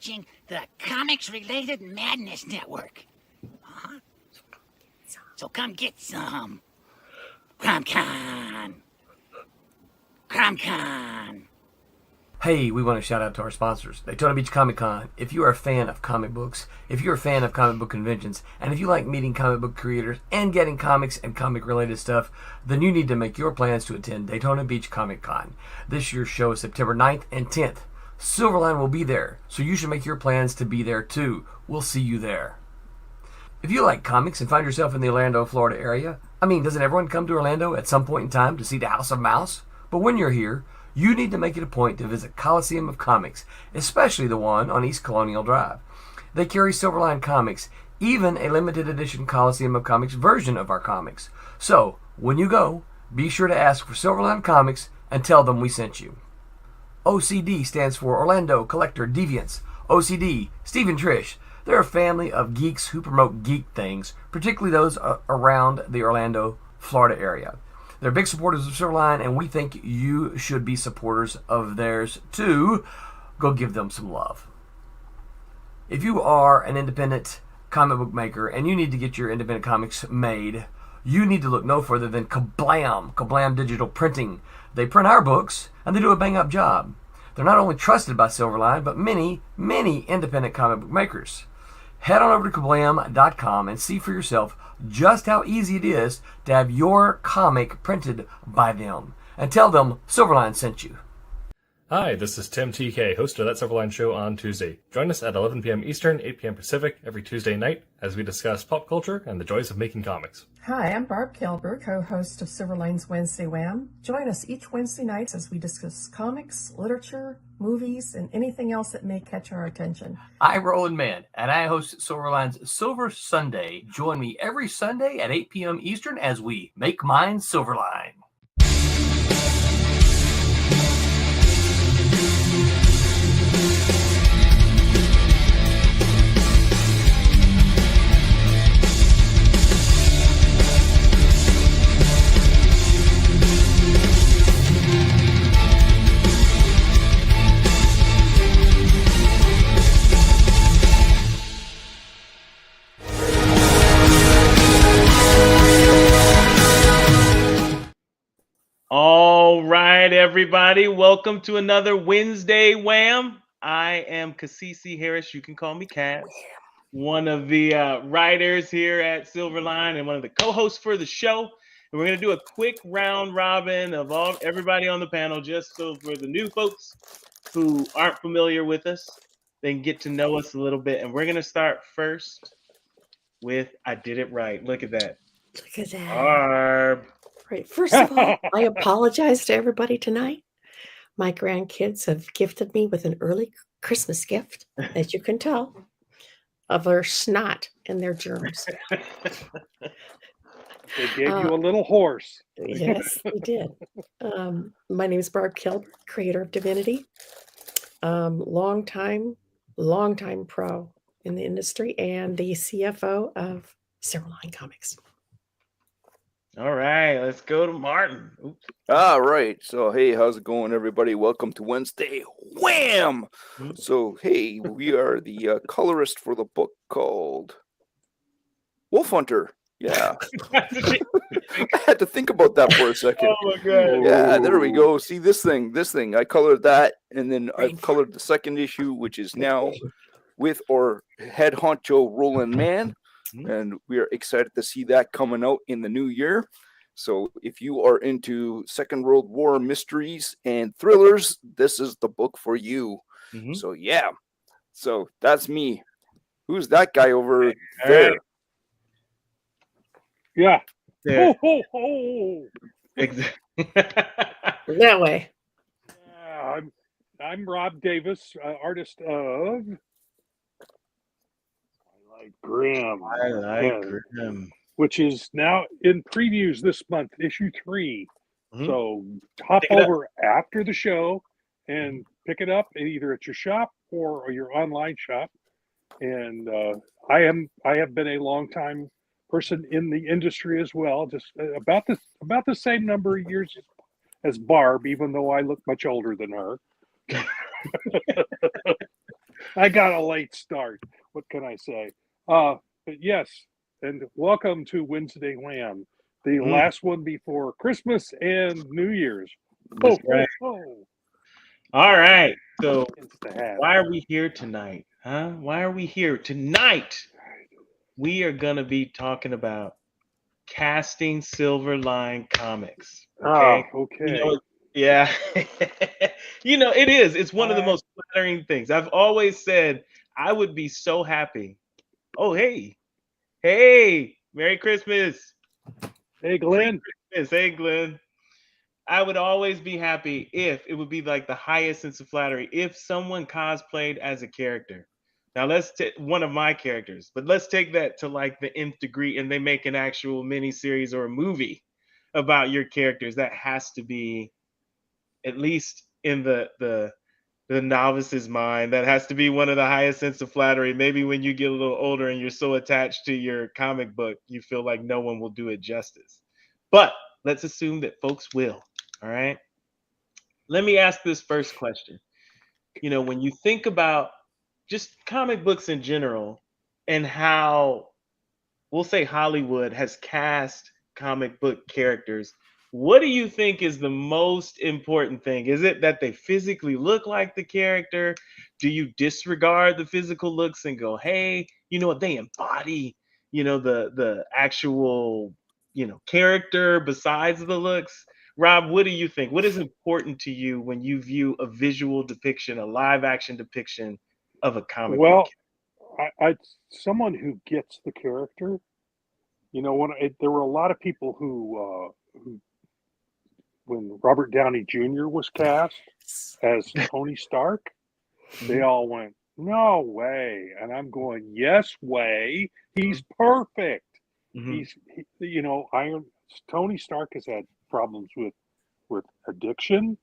watching the Comics Related Madness Network. Uh-huh. So come get some. CromCon. CromCon. Hey, we want to shout out to our sponsors, Daytona Beach Comic Con. If you are a fan of comic books, if you're a fan of comic book conventions, and if you like meeting comic book creators and getting comics and comic-related stuff, then you need to make your plans to attend Daytona Beach Comic Con. This year's show is September 9th and 10th. Silverline will be there, so you should make your plans to be there too. We'll see you there. If you like comics and find yourself in the Orlando, Florida area, doesn't everyone come to Orlando at some point in time to see the House of Mouse? But when you're here, you need to make it a point to visit Coliseum of Comics, especially the one on East Colonial Drive. They carry Silverline comics, even a limited edition Coliseum of Comics version of our comics. So, when you go, be sure to ask for Silverline Comics and tell them we sent you. OCD stands for Orlando Collector Deviants. OCD, Steve and Trish, they're a family of geeks who promote geek things, particularly those around the Orlando, Florida area. They're big supporters of Silverline, and we think you should be supporters of theirs too. Go give them some love. If you are an independent comic book maker and you need to get your independent comics made, you need to look no further than Kablam Digital Printing. They print our books, and they do a bang-up job. They're not only trusted by Silverline, but many, many independent comic book makers. Head on over to Kablam.com and see for yourself just how easy it is to have your comic printed by them. And tell them Silverline sent you. Hi, this is Tim TK, host of That Silverline Show on Tuesday. Join us at 11 p.m. Eastern, 8 p.m. Pacific every Tuesday night as we discuss pop culture and the joys of making comics. Hi, I'm Barb Kilber, co-host of Silverline's Wednesday Wham. Join us each Wednesday night as we discuss comics, literature, movies, and anything else that may catch our attention. I'm Roland Mann, and I host Silverline's Silver Sunday. Join me every Sunday at 8 p.m. Eastern as we make mine Silverline. All right, everybody. Welcome to another Wednesday Wham. I am Kasisi Harris. You can call me Cass. One of the writers here at Silverline and one of the co-hosts for the show. And we're going to do a quick round robin of everybody on the panel, just so for the new folks who aren't familiar with us, they can get to know us a little bit. And we're going to start first with I Did It Right. Look at that. Look at that. Barb. Right. First of all, I apologize to everybody tonight. My grandkids have gifted me with an early Christmas gift, as you can tell, of their snot and their germs. They gave you a little horse. Yes, they did. My name is Barb Kilber, creator of Divinity. Long time pro in the industry and the CFO of Silverline Comics. All right, let's go to Martin. Oops. All right. So, hey, how's it going, everybody? Welcome to Wednesday Wham! So, hey, we are the colorist for the book called Wolf Hunter. Yeah. I had to think about that for a second. Oh, my God. Yeah, there we go. See, this thing. I colored that, and then I've colored the second issue, which is now with our head honcho Roland Mann. And we are excited to see that coming out in the new year. So if you are into Second World War mysteries and thrillers, this is the book for you. So yeah. So that's me. Who's that guy over there? Right. Yeah. Yeah. Ho, ho, ho. Exactly. That way. I'm Rob Davis, artist of Grimm. I like Grimm. Which is now in previews this month, issue 3. So hop over after the show and pick it up either at your shop or your online shop. And I have been a long time person in the industry as well, just about the same number of years as Barb, even though I look much older than her. I got a late start. What can I say? But yes, and welcome to Wednesday Wham, the last one before Christmas and New Year's. That's right. Ho. All right. So It's the hat. why are we here tonight? Huh? Why are we here tonight? We are gonna be talking about casting Silverline comics. Okay. Okay. You know, yeah. You know, it is. It's one of the most flattering things. I've always said I would be so happy. Oh, hey. Hey, Merry Christmas. Hey, Glenn. Merry Christmas. Hey, Glenn. I would always be happy if it would be like the highest sense of flattery if someone cosplayed as a character. Now let's take one of my characters, but let's take that to like the nth degree and they make an actual mini series or a movie about your characters. That has to be, at least in the novice's mind, that has to be one of the highest sense of flattery. Maybe when you get a little older and you're so attached to your comic book, you feel like no one will do it justice. But let's assume that folks will. All right. Let me ask this first question. You know, when you think about just comic books in general and how, we'll say, Hollywood has cast comic book characters, what do you think is the most important thing? Is it that they physically look like the character? Do you disregard the physical looks and go, hey, you know what, they embody, you know, the actual, you know, character besides the looks? Rob, what do you think? What is important to you when you view a visual depiction, a live action depiction of a comic book? Well, I someone who gets the character. You know, there were a lot of people who when Robert Downey Jr. was cast as Tony Stark, they all went, "No way!" And I'm going, "Yes way! He's perfect. You know, Tony Stark has had problems with addiction.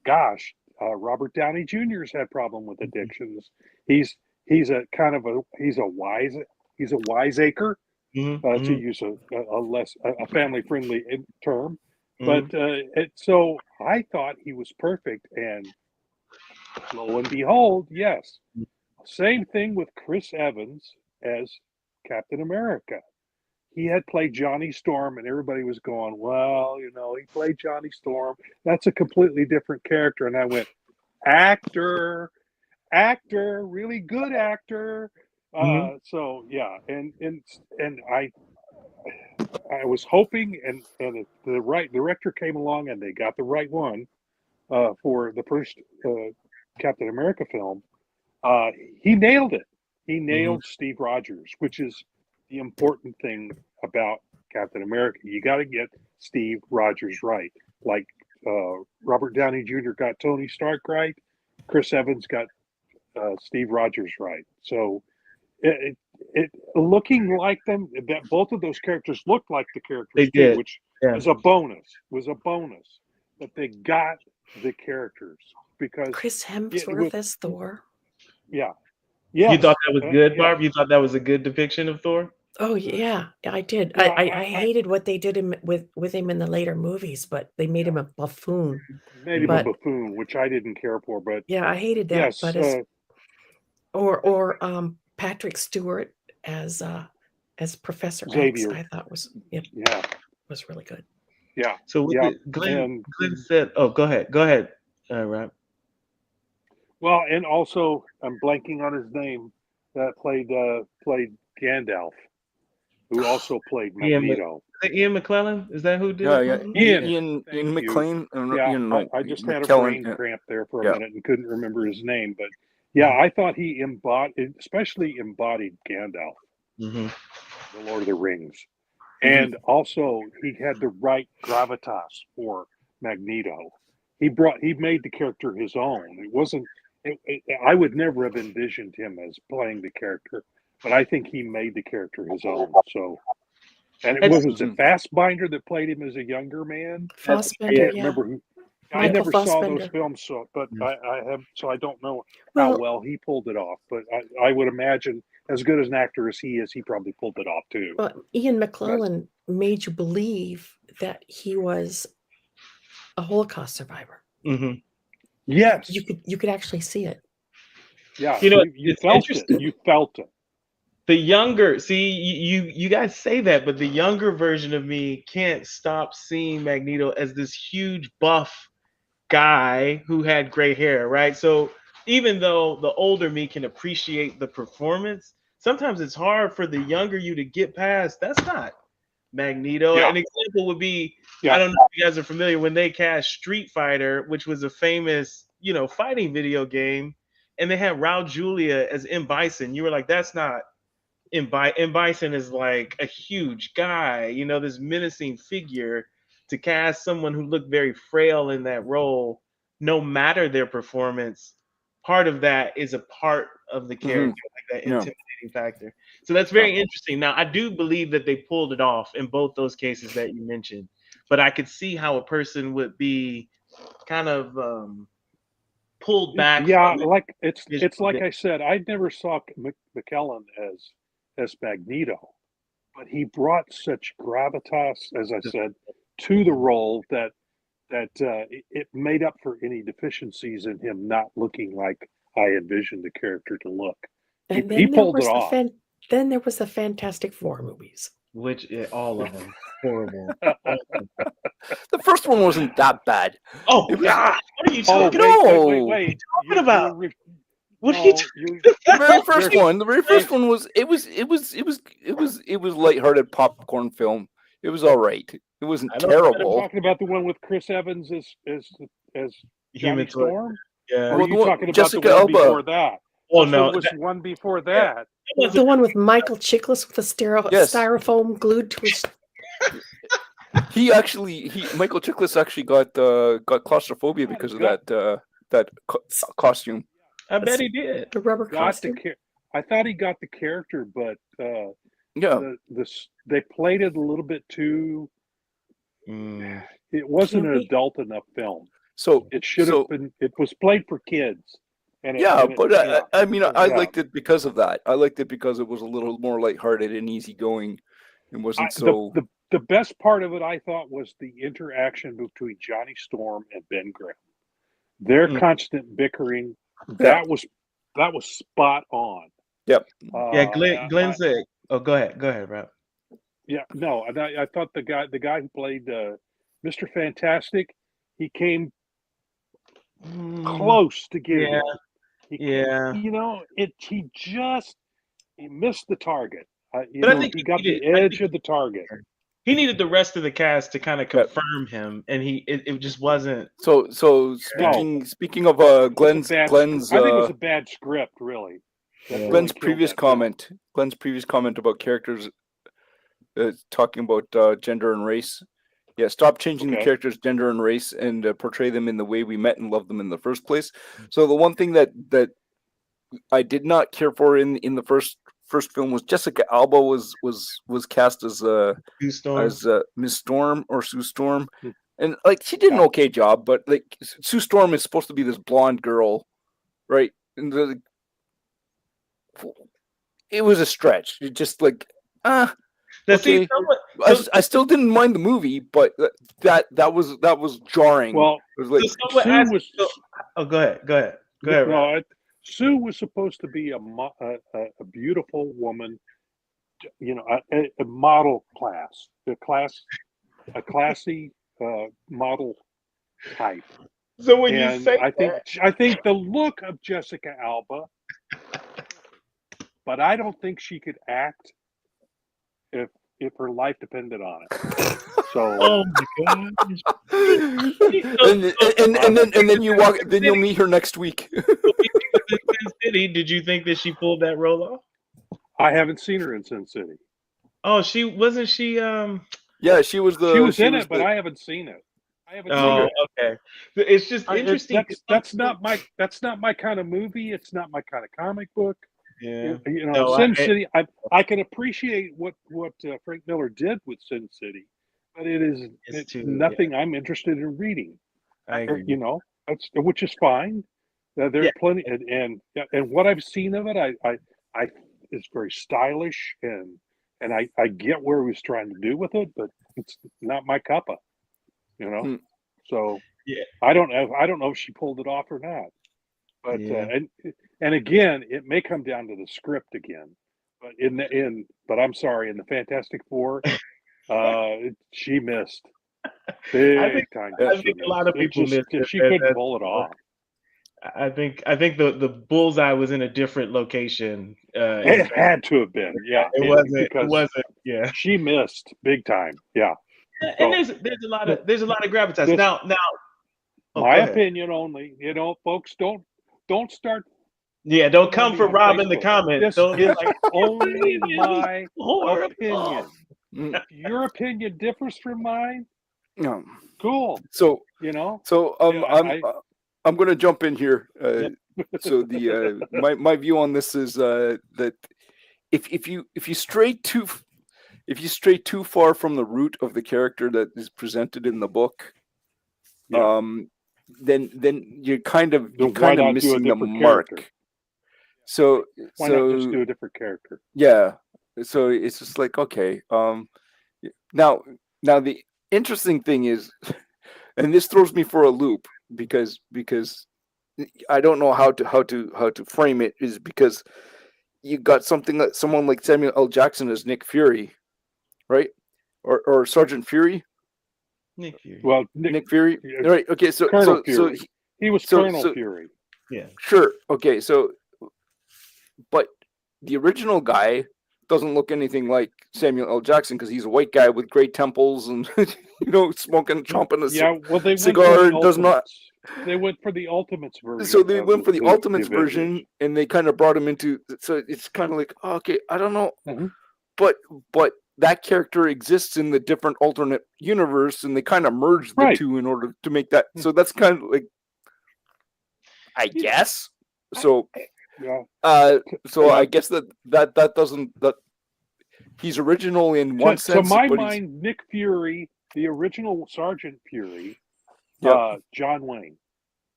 Gosh, Robert Downey Jr.'s had problem with addictions. He's a wiseacre, to use a family friendly term. But so I thought he was perfect, and lo and behold, yes. Same thing with Chris Evans as Captain America. He had played Johnny Storm, and everybody was going, well, you know, he played Johnny Storm. That's a completely different character. And I went, actor, really good actor. So yeah, and I was hoping, and if the right director came along and they got the right one for the first Captain America film, he nailed it. He nailed Steve Rogers, which is the important thing about Captain America. You got to get Steve Rogers right. Like Robert Downey Jr. got Tony Stark right, Chris Evans got Steve Rogers right. So it looking like them, that both of those characters looked like the characters too, which was a bonus. That they got the characters because Chris Hemsworth as Thor. Yeah. You thought that was good, Barb? You thought that was a good depiction of Thor? Oh yeah, I did. Yeah, I hated what they did with him in the later movies, but they made him a buffoon. Made him a buffoon, which I didn't care for. But yeah, I hated that. Yes, but or Patrick Stewart as Professor Xavier. X, I thought was really good. Yeah. So what Glenn said. Oh, go ahead, Rob. Well, and also I'm blanking on his name. That played Gandalf, who also played Magneto. Ian McKellen? Is that who did it? Yeah, Ian McLean. I just had a brain cramp there for a minute and couldn't remember his name. But yeah, I thought he especially embodied Gandalf, the Lord of the Rings. And also he had the right gravitas for Magneto. He made the character his own. It wasn't, I would never have envisioned him as playing the character, but I think he made the character his own. So, and it was Fassbinder that played him as a younger man. Fassbinder, I can't remember who. I never saw those films, but I have, so I don't know how well he pulled it off. But I would imagine, as good as an actor as he is, he probably pulled it off too. Well, Ian McKellen made you believe that he was a Holocaust survivor. Yes, you could actually see it. Yeah, You know, you it's felt interesting. it. You felt it. The younger, see, you guys say that, but the younger version of me can't stop seeing Magneto as this huge buff guy who had gray hair, right? So even though the older me can appreciate the performance, sometimes it's hard for the younger you to get past. That's not Magneto. Yeah. An example would be, Yeah. I don't know if you guys are familiar when they cast Street Fighter, which was a famous, fighting video game, and they had Raul Julia as M. Bison. You were like, that's not M. Bison is like a huge guy, this menacing figure. To cast someone who looked very frail in that role, no matter their performance, part of that is a part of the character, like that Yeah. intimidating factor. So that's very interesting. Now, I do believe that they pulled it off in both those cases that you mentioned, but I could see how a person would be kind of pulled back. Yeah, from it. like it's like I said, I never saw McKellen as Magneto, but he brought such gravitas, as I said, to the role that it made up for any deficiencies in him not looking like I envisioned the character to look. And He then there pulled it was off. then there was the Fantastic Four movies. Which all of them horrible. The first one wasn't that bad. Oh It was- God! What are you Oh, talking No. wait. talking about? What are No, you talking The very first one was lighthearted popcorn film. It was all right. It wasn't I don't- I'm terrible. talking about the one with Chris Evans as Johnny Human Torch. Storm. Yeah. Or Well, are you the one- talking about Jessica the one Alba. before that? Oh There no! was one before that. The one with Michael Chiklis with the Yes. styrofoam glued to his. Michael Chiklis actually got claustrophobia because of that costume. I bet he did. The rubber Got the costume. I thought he got the character, but Yeah, they played it a little bit too. It wasn't an Campy. adult enough film. so It should have been. It was played for kids. And I mean, I yeah. liked it because of that. I liked it because it was a little more lighthearted and easygoing, and wasn't so. The best part of it, I thought, was the interaction between Johnny Storm and Ben Grimm. Their constant bickering. That was spot on. Yep. Yeah, Glenn said. Oh, go ahead, Rob. Yeah, no, I thought the guy who played Mr. Fantastic, he came close to getting it. He missed the target. But I think he got the edge of the target. He needed the rest of the cast to kind of confirm him, and it just wasn't. So speaking of Glenn's I think it was a bad script, really. Glenn's previous comment about characters talking about gender and race. Yeah, stop changing the characters' gender and race and portray them in the way we met and loved them in the first place. So the one thing that I did not care for in the first film was Jessica Alba was cast as Miss Storm or Sue Storm, and like she did an okay job, but like Sue Storm is supposed to be this blonde girl, right? And it was a stretch. It just like okay. I still didn't mind the movie, but that was jarring. Well, it was like go ahead. No, Sue was supposed to be a beautiful woman, a model class, a classy model type. So when you say I think the look of Jessica Alba, but I don't think she could act if her life depended on it. So, oh my gosh! and then you'll meet her next week. City, did you think that she pulled that role off? I haven't seen her in Sin City. Oh, she wasn't she. Yeah, she was in it, but I haven't seen it. Okay. It's just interesting. That's not my kind of movie. It's not my kind of comic book. Yeah. Sin City. I can appreciate what Frank Miller did with Sin City, but it's nothing I'm interested in reading. I agree. Which is fine. There's plenty, and what I've seen of it, I it's very stylish, and I get where he was trying to do with it, but it's not my cuppa, So I don't know if she pulled it off or not. But Yeah. and again, it may come down to the script again. But but I'm sorry, in the Fantastic Four, she missed big time. I think a lot of people missed it. She couldn't pull it off. I think the bullseye was in a different location. It had to have been, yeah. It wasn't. Yeah. She missed big time. Yeah. And there's a lot of gravitas. Now my opinion only. Folks, don't start. Yeah, don't come for Rob in the comments. This is only my opinion. If your opinion differs from mine, cool. So I I'm going to jump in here. So the my view on this is that if you stray too far from the root of the character that is presented in the book, then you're kind of missing the mark. Character? So why not just do a different character? Yeah. So it's just like, okay. Now the interesting thing is, and this throws me for a loop because I don't know how to frame it, is because you got someone like Samuel L. Jackson as Nick Fury, right? Or Sergeant Fury. Nick Fury. Well, Nick Fury. Right. Okay. So Colonel Fury. He was Colonel Fury. Yeah. Sure. Okay. So, but the original guy doesn't look anything like Samuel L. Jackson because he's a white guy with great temples and smoking, chomping a cigar. Does not. They went for the Ultimates version. So they went for the Ultimates version, and they kind of brought him into. So it's kind of like, okay, I don't know, but that character exists in the different alternate universe, and they kind of merged the two in order to make that. So that's kind of like, I guess. So. So I guess that doesn't he's original in one sense. To my mind, Nick Fury, the original Sergeant Fury, John Wayne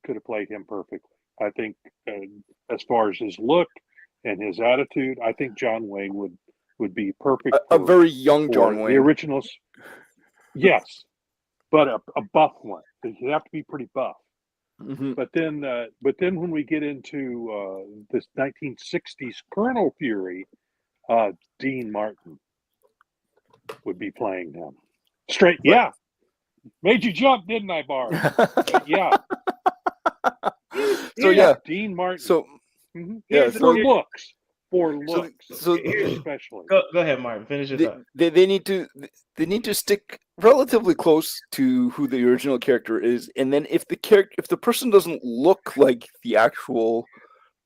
could have played him perfectly. I think, as far as his look and his attitude, I think John Wayne would be perfect. A very young John Wayne. The originals, yes, but a buff one. He'd have to be pretty buff. Mm-hmm. But then when we get into this 1960s Colonel Fury, Dean Martin would be playing him. Straight, yeah. Made you jump, didn't I, Barb? Yeah. So yeah, Dean Martin. So for looks. So especially. Go ahead, Martin. Finish it up. They need to stick relatively close to who the original character is, and then if the person doesn't look like the actual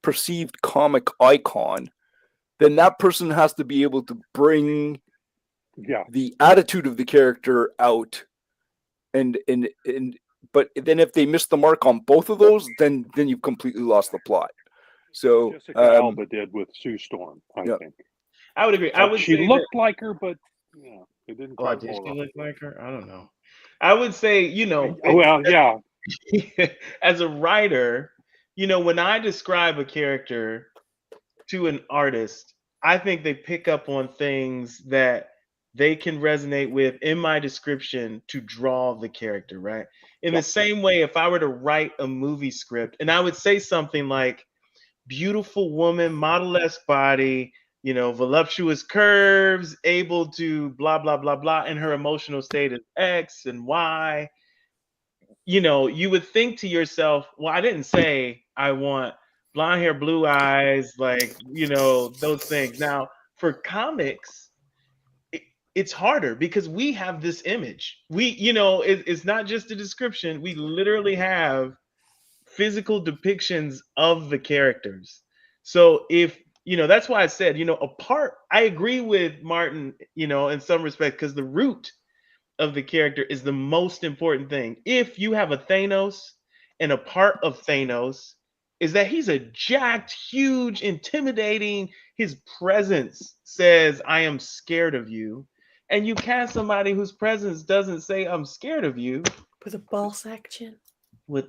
perceived comic icon, then that person has to be able to bring the attitude of the character out, and but then if they miss the mark on both of those, then you've completely lost the plot. So Jessica Alba did with Sue Storm, I think. I would agree. She looked like her, but it didn't quite did pull she off. look like her? I don't know. I would say, as a writer, when I describe a character to an artist, I think they pick up on things that they can resonate with in my description to draw the character, right? In the same way, if I were to write a movie script and I would say something like, beautiful woman, model-esque body, voluptuous curves, able to blah, blah, blah, blah, and her emotional state is X and Y. You would think to yourself, well, I didn't say I want blonde hair, blue eyes, those things. Now, for comics, it's harder because we have this image. It's not just a description. We literally have physical depictions of the characters. So if that's why I said I agree with Martin in some respect, because the root of the character is the most important thing. If you have a Thanos, and a part of Thanos is that he's a jacked, huge, intimidating, his presence says I am scared of you, and you cast somebody whose presence doesn't say I'm scared of you, with a ball sack chin. The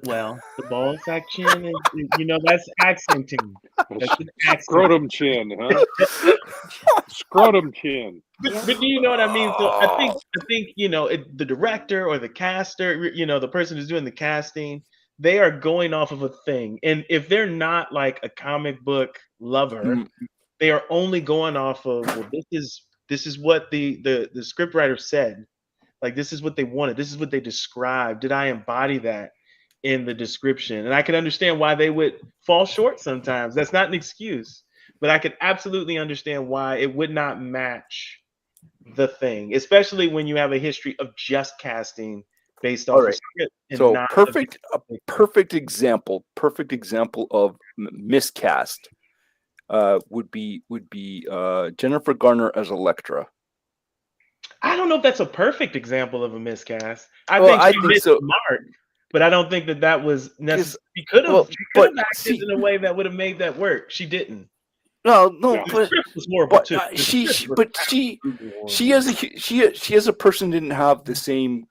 ball sack chin is that's accenting. That's an accent. Scrotum chin, huh? Scrotum chin. But do you know what I mean? So I think the director or the caster, the person who's doing the casting, they are going off of a thing, and if they're not like a comic book lover, they are only going off of, well, this is what the scriptwriter said. Like, this is what they wanted. This is what they described. Did I embody that in the description? And I can understand why they would fall short sometimes. That's not an excuse, but I could absolutely understand why it would not match the thing, especially when you have a history of just casting based off of script. And So not perfect example of miscast would be Jennifer Garner as Electra. I don't know if that's a perfect example of a miscast. I Well, think I she think missed so. the mark, but I don't think that was necessary. She could have acted see- in a way that would have made that work. She didn't. No, The but script was horrible too. she as a person didn't have the same.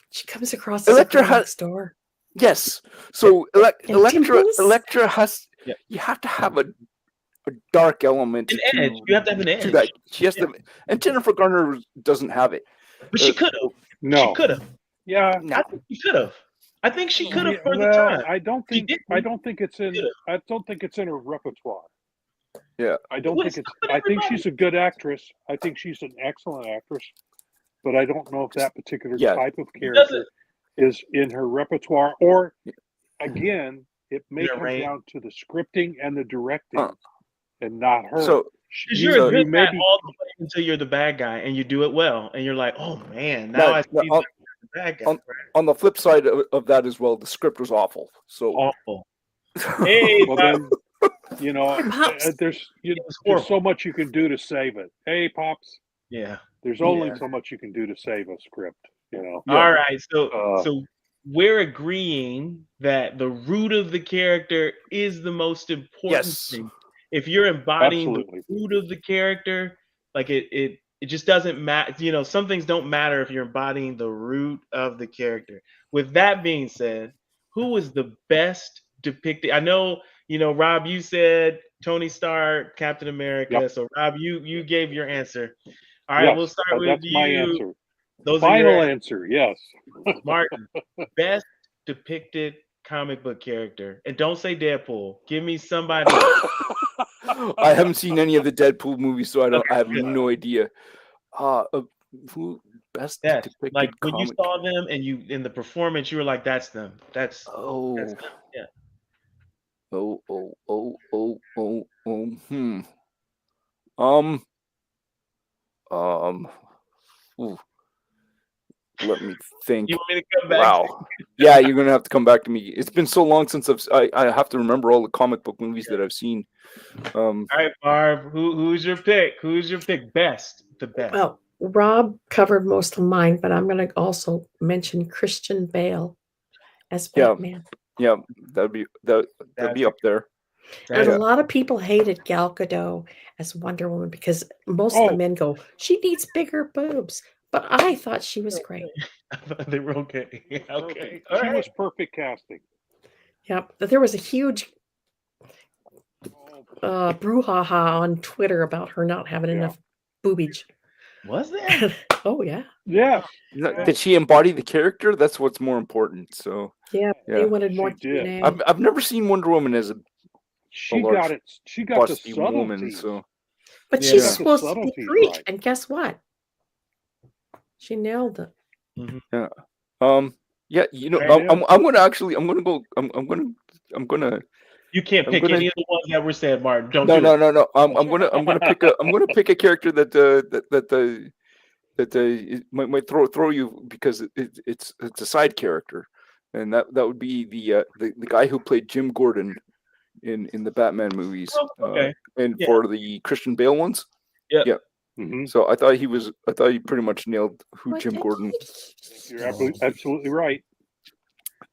She comes across as Electra a girl has- next door. Yes, so And dimples? Electra has. Yeah. You have to have a dark element. An edge. You have to have an edge. To that. She has to, and Jennifer Garner doesn't have it. But she could have. No. She could have. Yeah. No. I think she could have. I think she could have for the Well, time. I don't She think it's in. Could've. I don't think it's in her repertoire. Yeah. I don't Well, think it's it's. not I think everybody. she's a good actress. I think she's an excellent actress, but I don't know if that particular Yeah. type of Doesn't- character is in her repertoire. Or again, it may Yeah, come right. down to the scripting and the directing, and not her. So Because you're a So good may guy be- all the way until you're the bad guy, and you do it well, and you're like, oh man, now No, I see no, the bad guy. on- on the flip side of that as well, the script was awful. So Awful. Hey, Well, Bob. then, you know, Pops. there's was there's so horrible. much you can do to save it. Hey, pops, Yeah. there's only Yeah. so much you can do to save a script. You know. Yeah. All right. So Uh, so we're agreeing that the root of the character is the most important Yes. thing. If you're embodying Absolutely. the root of the character, like it just doesn't matter. You know, some things don't matter if you're embodying the root of the character. With that being said, who was the best depicted? I know, you know, Rob, you said Tony Stark, Captain America. Yep. So Rob, you gave your answer. All right, yes, we'll start with that's you. my answer. Those are your Final answer. Yes. Martin, best depicted comic book character. And don't say Deadpool. Give me somebody. I haven't seen any of the Deadpool movies, so I have no idea. Who best Yes. depicted Like when you comic? saw them and you in the performance, you were like, that's them. That's Oh, them. Yeah. oh. Ooh. Let me think. You want me to come back? Wow. Yeah, you're gonna have to come back to me. It's been so long since I have to remember all the comic book movies that I've seen. All right, Barb. Who's your pick? Who's your pick? Best. The best. Well, Rob covered most of mine, but I'm going to also mention Christian Bale as Yeah. Batman. Yeah, that'd be up there. And Yeah. a lot of people hated Gal Gadot as Wonder Woman because most of the men go, she needs bigger boobs. But I thought she was great. They were okay. Yeah, okay. Perfect. All She right. was perfect casting. Yep. But there was a huge brouhaha on Twitter about her not having Yeah. enough boobage. Was there? Oh, yeah. Yeah. Did she embody the character? That's what's more important. So Yeah. Yeah. They wanted more She did. DNA. I've never seen Wonder Woman as a She large got it. She got the busty woman. subtleties. So But Yeah. she's Yeah. supposed to be Subtleties Greek. right. And guess what? She nailed it. yeah, you know, Right, I'm gonna actually I'm gonna You can't I'm pick gonna- any of the ones that were said, Martin. Don't no do no it. no no I'm gonna pick a character that might throw you because it's a side character, and that would be the guy who played Jim Gordon in the Batman movies, Oh, okay. and Yeah. for the Christian Bale ones. Mhm. So I thought he pretty much nailed who What Jim did Gordon. he- You're absolutely right.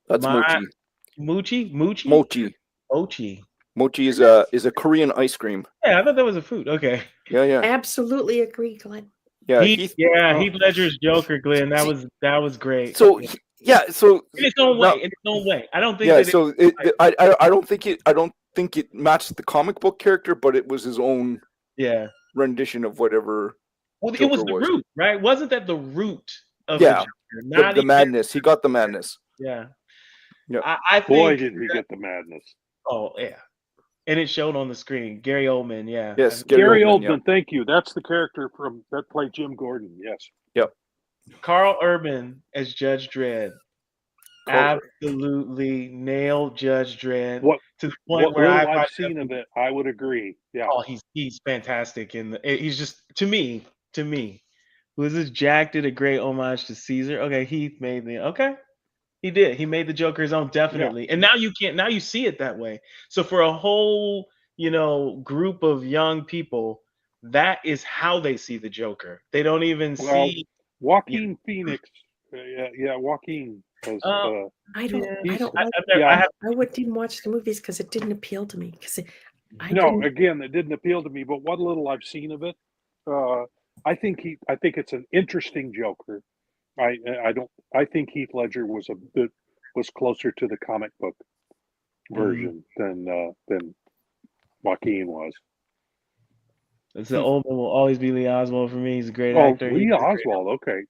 That's My- Mochi. Mochi? Mochi. Mochi. Mochi is a Korean ice cream. Yeah, I thought that was a food. Okay. Yeah. Absolutely agree, Glenn. Yeah. Heath Ledger's Joker, Glenn. That was great. So in yeah. So its own now- way. In its own way. I don't think yeah. that So I don't think it matched the comic book character, but it was his own yeah. rendition of whatever. Well, it Joker was the was. root, right? Wasn't that the root of Yeah. the Joker? Not The even- madness. He got the madness. Yeah. Yep. I think. Boy, did we get the madness. Oh yeah, and it showed on the screen. Gary Oldman, yeah. Yes, Gary Oldman. Oldman, thank you. That's the character that played Jim Gordon. Yes. Yep. Carl Urban as Judge Dredd. Absolutely nailed Judge Dredd to the point where I've seen of it, I would agree. Yeah. Oh, he's fantastic he's just to me. Was this Jack did a great homage to Caesar? Okay, Heath made he did. He made the Joker his own, definitely. Yeah. And now you see it that way. So for a whole, group of young people, that is how they see the Joker. They don't even see Joaquin Phoenix. Joaquin. I wouldn't even watch the movies because it didn't appeal to me. Again, it didn't appeal to me. But what little I've seen of it, I think it's an interesting Joker. I think Heath Ledger was closer to the comic book version than Joaquin was. It's the Oldman will always be Lee Oswald for me. He's a great actor. Lee Oswald, okay.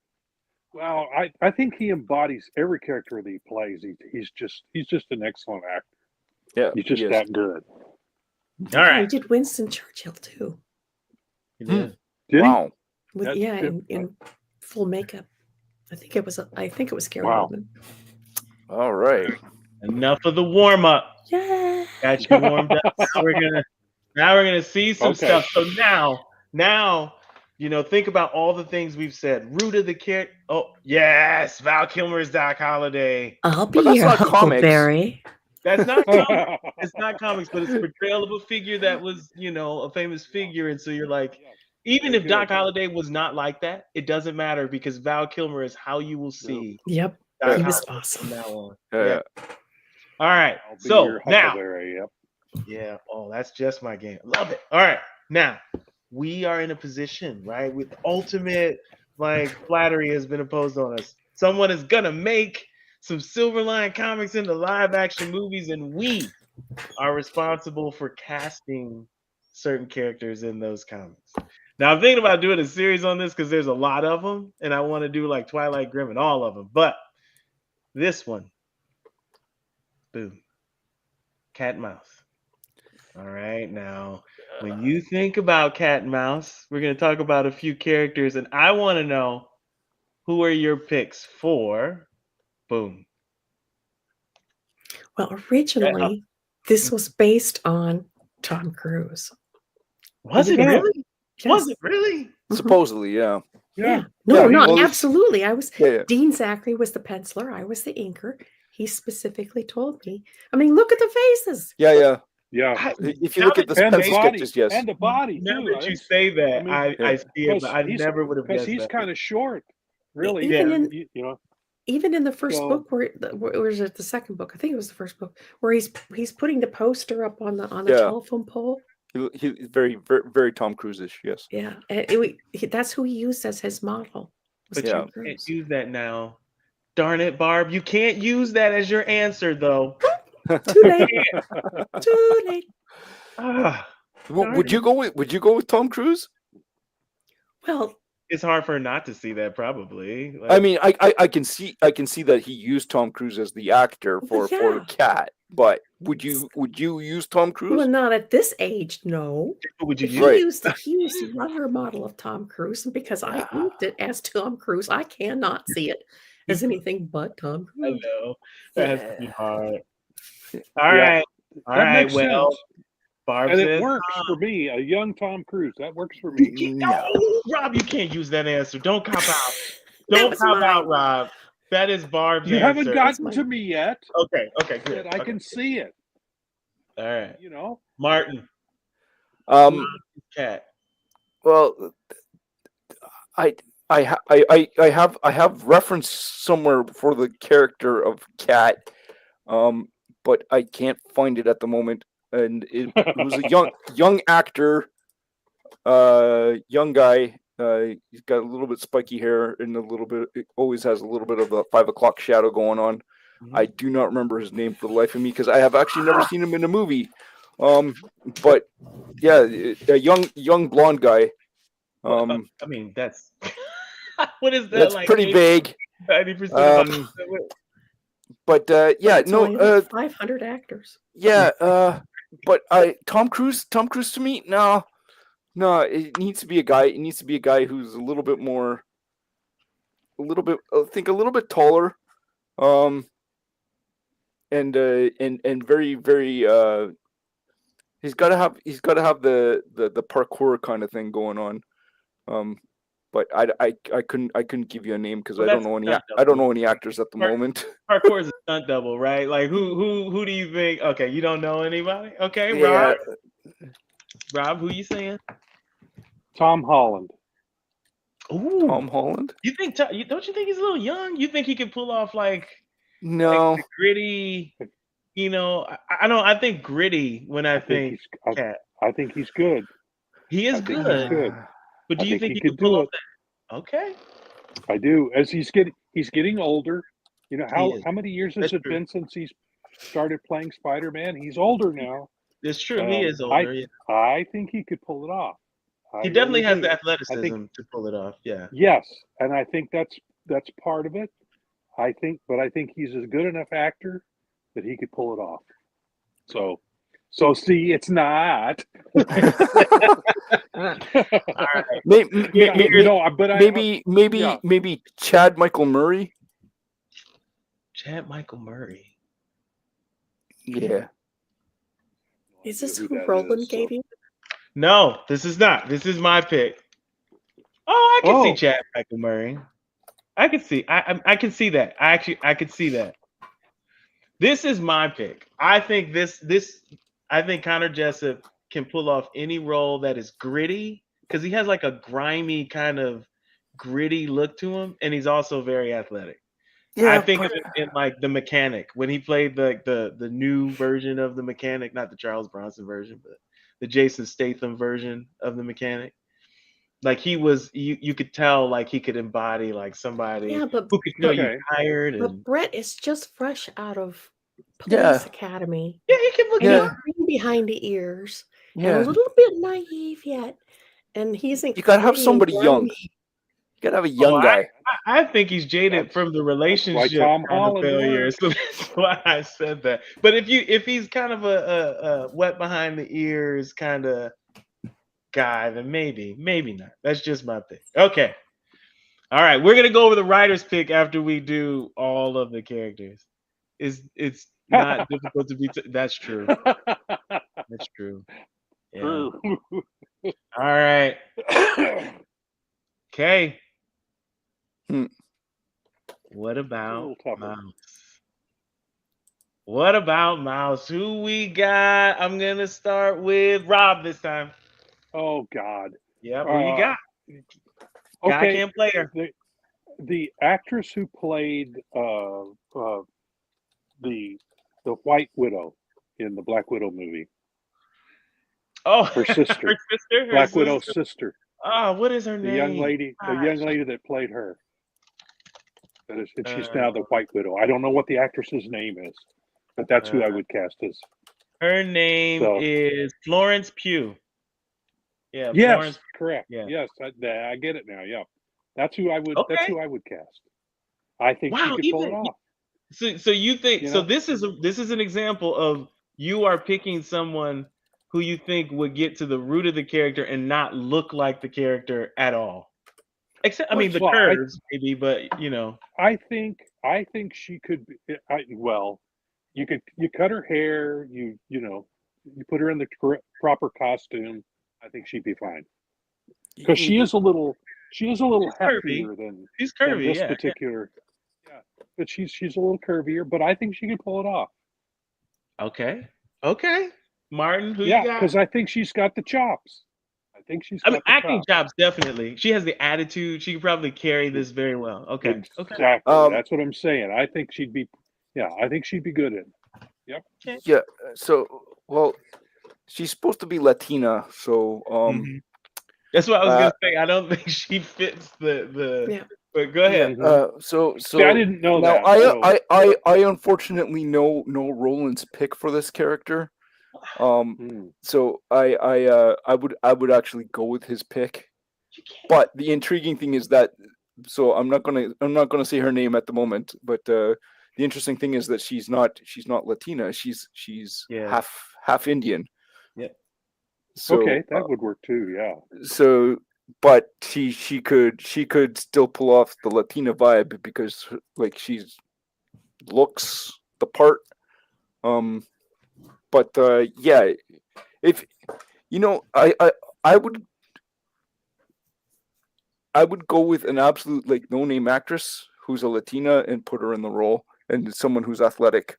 Well, I think he embodies every character that he plays. He's just an excellent actor. Yeah, he's just that good. All right. He did Winston Churchill too. He did. Wow. In full makeup. I think it was Gary Oldman. All right. Enough of the warm up. Yeah. Got you warmed up. Now we're gonna see some stuff. So now. Think about all the things we've said. Root of the character. Oh, yes. Val Kilmer is Doc Holliday. I'll be your Huckleberry. That's not comics. It's not comics, but it's a portrayal of a figure that was, a famous figure. And so you're like, even if Doc Holliday was not like that, it doesn't matter because Val Kilmer is how you will see. Yep. Doc he was awesome. From now on. Yeah. All right. So now. Yep. Yeah. Oh, that's just my game. Love it. All right. Now. We are in a position, right, with ultimate flattery has been imposed on us. Someone is gonna make some Silverline comics into live action movies, and we are responsible for casting certain characters in those comics. Now I'm thinking about doing a series on this because there's a lot of them, and I want to do like Twilight Grim and all of them. But this one, boom, cat and mouse. All right, now. When you think about cat and mouse, we're going to talk about a few characters, and I want to know who are your picks for boom. Well, originally, this was based on Tom Cruise. Was it really? Yes. Was it really? Supposedly, yeah. Yeah. No, absolutely. Dean Zachary was the penciler. I was the inker. He specifically told me. I mean, look at the faces. Yeah. Yeah. If you look at the pencil sketches, yes. And the body, now that you say that, I see it, but I never would have guessed that. Because he's kind of short, really. Even in the first book, where was it the second book? I think it was the first book, where he's putting the poster up on the telephone pole. He's very, very, very Tom Cruise-ish, yes. Yeah, that's who he used as his model. But you can't use that now. Darn it, Barb! You can't use that as your answer, though. Too late. Too late. Would you go with Tom Cruise? Well, it's hard for her not to see that, probably. I mean, I can see that he used Tom Cruise as the actor for the cat, but would you use Tom Cruise? Well, not at this age, no. Would you use? He used another model of Tom Cruise, and because I moved it as Tom Cruise, I cannot see it as anything but Tom Cruise. I know that's hard. All right. Well, Barb and it works for me. A young Tom Cruise. That works for me. No, Rob, you can't use that answer. Don't cop out. Don't cop out, Rob. That is Barb's answer. You haven't gotten to me yet. Okay, good. I can see it. All right. Martin. Cat. Well, I have reference somewhere for the character of Cat. But I can't find it at the moment. And it was a young actor, young guy. He's got a little bit spiky hair and it always has a little bit of a 5 o'clock shadow going on. Mm-hmm. I do not remember his name for the life of me because I have actually never seen him in a movie. But yeah, a young blonde guy. I mean, that's what is that? That's like pretty vague. 90%. But It's only like 500 actors. yeah. But Tom Cruise to me, no, it needs to be a guy. It needs to be a guy who's a little bit taller, and very very. He's got to have the parkour kind of thing going on. But I couldn't give you a name because I don't know any actors at the moment. Parkour is a stunt double, right? Like who do you think? Okay, you don't know anybody. Okay, Yeah. Rob, who you saying? Tom Holland. Ooh, Tom Holland? you think? Don't you think he's a little young? You think he could pull off like No. the gritty? You know, I don't. I think gritty when I think Cat. I think he's good. He is I think good. he's good. But do I you think think he he could could pull do off that? Okay. I do. As he's getting older. You know He is. how many years has That's it true. been since he's started playing Spider-Man? He's older now. It's true. He is older. Yeah. I think he could pull it off. He definitely has do. the athleticism to pull it off. Yeah. Yes, and I think that's part of it. I think he's a good enough actor that he could pull it off. So see, it's not. All right. Maybe Chad Michael Murray. Chad Michael Murray. Yeah. Is this who Roland gave you? No, this is not. This is my pick. Oh, I can see Chad Michael Murray. I can see. I can see that. I could see that. This is my pick. I think I think Connor Jessup can pull off any role that is gritty because he has like a grimy kind of gritty look to him, and he's also very athletic. Yeah, I think of it in like The Mechanic when he played the new version of The Mechanic, not the Charles Bronson version, but the Jason Statham version of The Mechanic. Like he was, you could tell like he could embody like somebody who could tell you tired. But Brett is just fresh out of Police Academy. Yeah, he can look green behind the ears and a little bit naive yet. And he's you gotta have somebody young. You gotta have a young guy. I think he's jaded from the relationship kind of failure. So that's why I said that. But if he's kind of a wet behind the ears kind of guy, then maybe not. That's just my pick. Okay. All right. We're gonna go over the writer's pick after we do all of the characters. It's not difficult to be. That's true. That's true. Yeah. All right. Okay. What about Mouse? What about Mouse? Who we got? I'm gonna start with Rob this time. Oh God. Yeah, who you got? Okay. Can't play her. The actress who played the White Widow in the Black Widow movie. Oh, her sister. Her sister? Black Widow's sister. Oh, what is her name? The young lady that played her. And she's now the White Widow. I don't know what the actress's name is, but that's who I would cast as. Her name is Florence Pugh. Yeah. Yes, Florence. correct. Yeah. Yes, I get it now. Yeah, that's who I would. Okay. That's who I would cast. I think she could pull it off. So you think so? This is an example of you are picking someone who you think would get to the root of the character and not look like the character at all. Except, I mean, the curves maybe, but I think she could be. You cut her hair. You put her in the proper costume. I think she'd be fine because she is a little heftier than she's curvy. Than this particular. Yeah, but she's a little curvier. But I think she can pull it off. Okay. Martin, who you got? Because I think she's got the chops. Acting chops, definitely. She has the attitude. She could probably carry this very well. Okay. Exactly. That's what I'm saying. I think she'd be. Yeah, I think she'd be good in. Yep. Okay. Yeah. So, she's supposed to be Latina, so that's what I was gonna say. I don't think she fits the. Yeah. But go ahead. So I didn't know now that. I unfortunately know Roland's pick for this character. So I would actually go with his pick. But the intriguing thing is that I'm not gonna say her name at the moment, but the interesting thing is that she's not Latina. She's Yeah. half Indian. Yep. So, Okay, that would work too. Yeah. So, but she could still pull off the Latina vibe because like she's looks the part. But yeah, if I would go with an absolute like no-name actress who's a Latina and put her in the role, and someone who's athletic.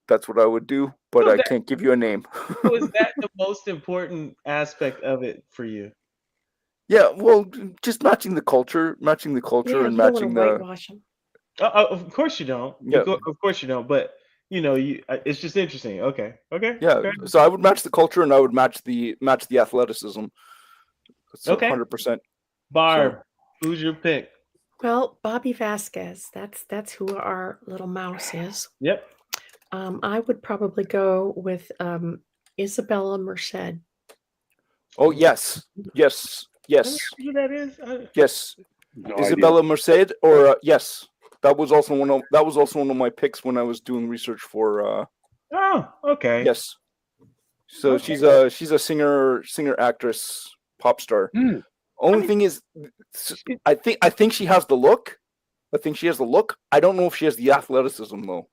That's what I would do, but So I can't give you a name. So is that the most important aspect of it for you? Yeah, well, just matching the culture, Yeah, and you don't want to matching the. whitewash them. Of course you don't. Yeah. Of course you don't. But it's just interesting. Okay. Yeah, fair so I would match the culture, and I would match the athleticism. So Okay. 100%. Barb, who's your pick? Well, Bobby Vasquez. That's who our little mouse is. Yep. I would probably go with Isabella Merced. Oh yes. Who that is? Yes, No Isabella Merced, or yes, that was also one of my picks when I was doing research for. Oh, okay. Yes, so Okay. she's a singer actress pop star. Hmm. Only thing is, I think she has the look. I don't know if she has the athleticism though.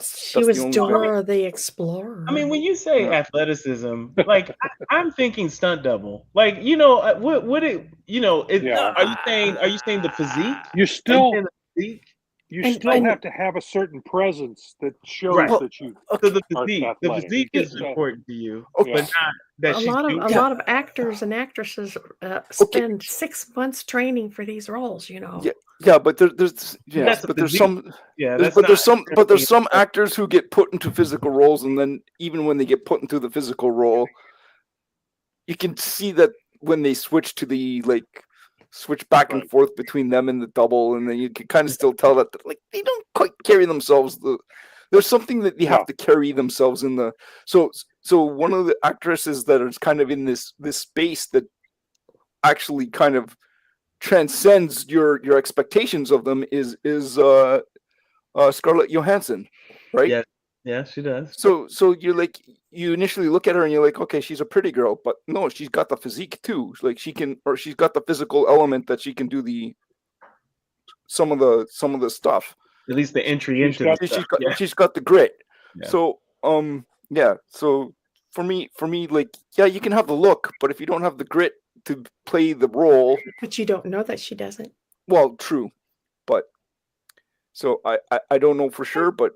She was the only thing. Dora the Explorer. I mean, when you say Yeah. athleticism, like I'm thinking stunt double. Like, what it, Yeah. are you saying the physique? You Are still saying the physique? And- have to have a certain presence that shows Right. that you So the are physique, athletic. is Yeah. important to you, Okay. but not that a she's lot doing- of actors and actresses spend 6 months training for these roles. Yeah, but there's That's a but there's physique. some Yeah, there's, that's but there's some actors who get put into physical roles, and then even when they get put into the physical role, you can see that when they switch to the switch back and forth between them and the double, and then you can kind of still tell that they don't quite carry themselves. There's something that they have to carry themselves in the. So one of the actresses that is kind of in this space that actually kind of transcends your expectations of them is Scarlett Johansson, right? Yeah, she does. So you initially look at her and you're like, okay, she's a pretty girl, but no, she's got the physique too. Like she's got the physical element that she can do some of the stuff. At least the entry into the stuff. She's got the grit. Yeah. So so for me, you can have the look, but if you don't have the grit to play the role, But you don't know that she doesn't. well, true, but so I don't know for sure, but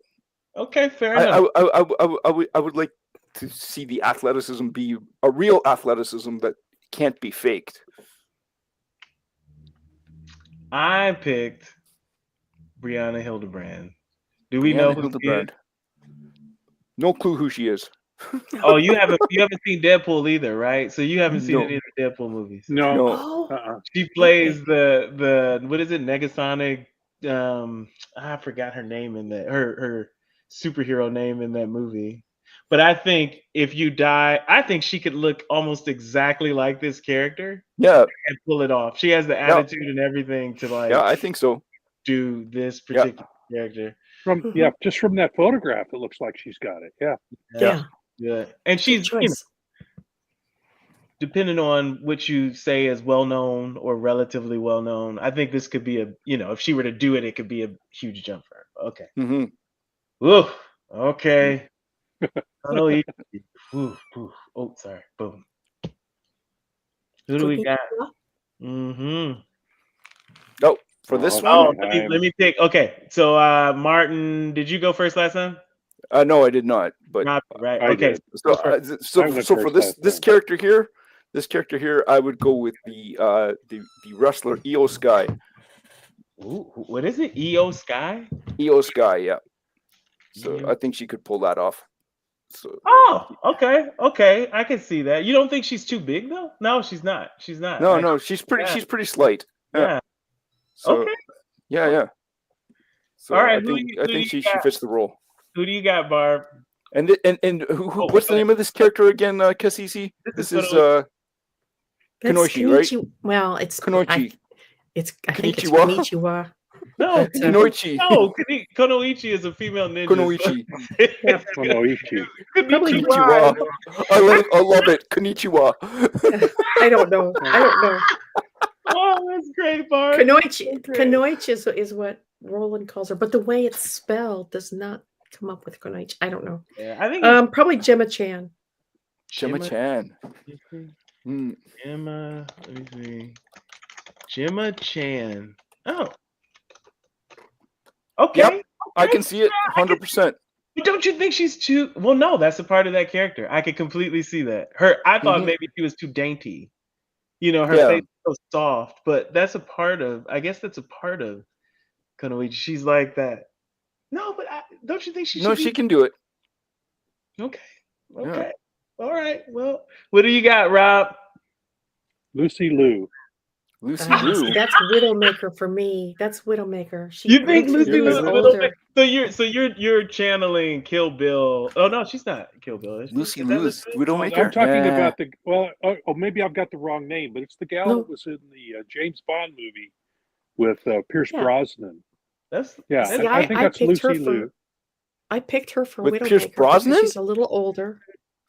Okay, fair enough. I would like to see the athleticism be a real athleticism that can't be faked. I picked Brianna Hildebrand. Do we know who she is? No clue who she is. Oh, you haven't seen Deadpool either, right? So you haven't seen No. any of the Deadpool movies. No. Oh, She plays the what is it, Negasonic? I forgot her name in that her superhero name in that movie. But I think if you die, I think she could look almost exactly like this character Yeah, and pull it off. She has the attitude and everything to I think so. do this particular character. Just from that photograph, it looks like she's got it. Yeah. Yeah. And she's good choice. depending on what you say is well known or relatively well known, I think this could be if she were to do it, it could be a huge jump for her. Okay. Mm-hmm. Ooh, okay. Oh, sorry. Boom. Who do we got? Mm-hmm. No, for this Oh, one. let me pick. Okay, so Martin, did you go first last time? No, I did not. But Right. I Okay. did. so I went for first this last character here, I would go with the wrestler Io Sky. Ooh, what is it? EO Sky? Io Sky, yeah. So Io. I think she could pull that off. So Oh, okay. I can see that. You don't think she's too big though? No, she's not. She's not. no, she's pretty. Yeah. She's pretty slight. Yeah. So, Okay. Yeah. So All right, I think she fits the role. Who do you got, Barb? And what's the name of this character again, Cassisi? This is That's Kanoichi, right? Well, it's Kanoichi. I think it's Konnichiwa? Konnichiwa. No, Kunoichi. no, Konoichi is a female ninja. Kunoichi. Yeah. Konoichi. Probably Konnichiwa. I love it. Konnichiwa. I don't know. Oh, that's great, Bart. Kanoich is what Roland calls her, but the way it's spelled does not come up with Kanoich. I don't know. Yeah, I think it's Probably Gemma Chan. Gemma Chan. Mm. Gemma. Let me see. Gemma Chan. Oh. Okay. Yep, I can see it 100%. But don't you think she's too? Well, no, that's a part of that character. I could completely see that. I thought maybe she was too dainty. Her face is so soft, but that's a part of. I guess that's a part of Kunoichi. She's like that. No, but don't you think she? No, she can do it. Okay. Okay. All right. Well, what do you got, Rob? Lucy Liu. Lucy See, Liu. that's Widowmaker for me. That's Widowmaker. You think Lucy Liu is older? So you're channeling Kill Bill. Oh no, she's not Kill Bill. Lucy Liu is Widowmaker. I'm talking about maybe I've got the wrong name, but it's the gal that was in the James Bond movie with Pierce Brosnan. See, I think that's Lucy Liu. I picked her for With Widowmaker Pierce Brosnan? because she's a little older.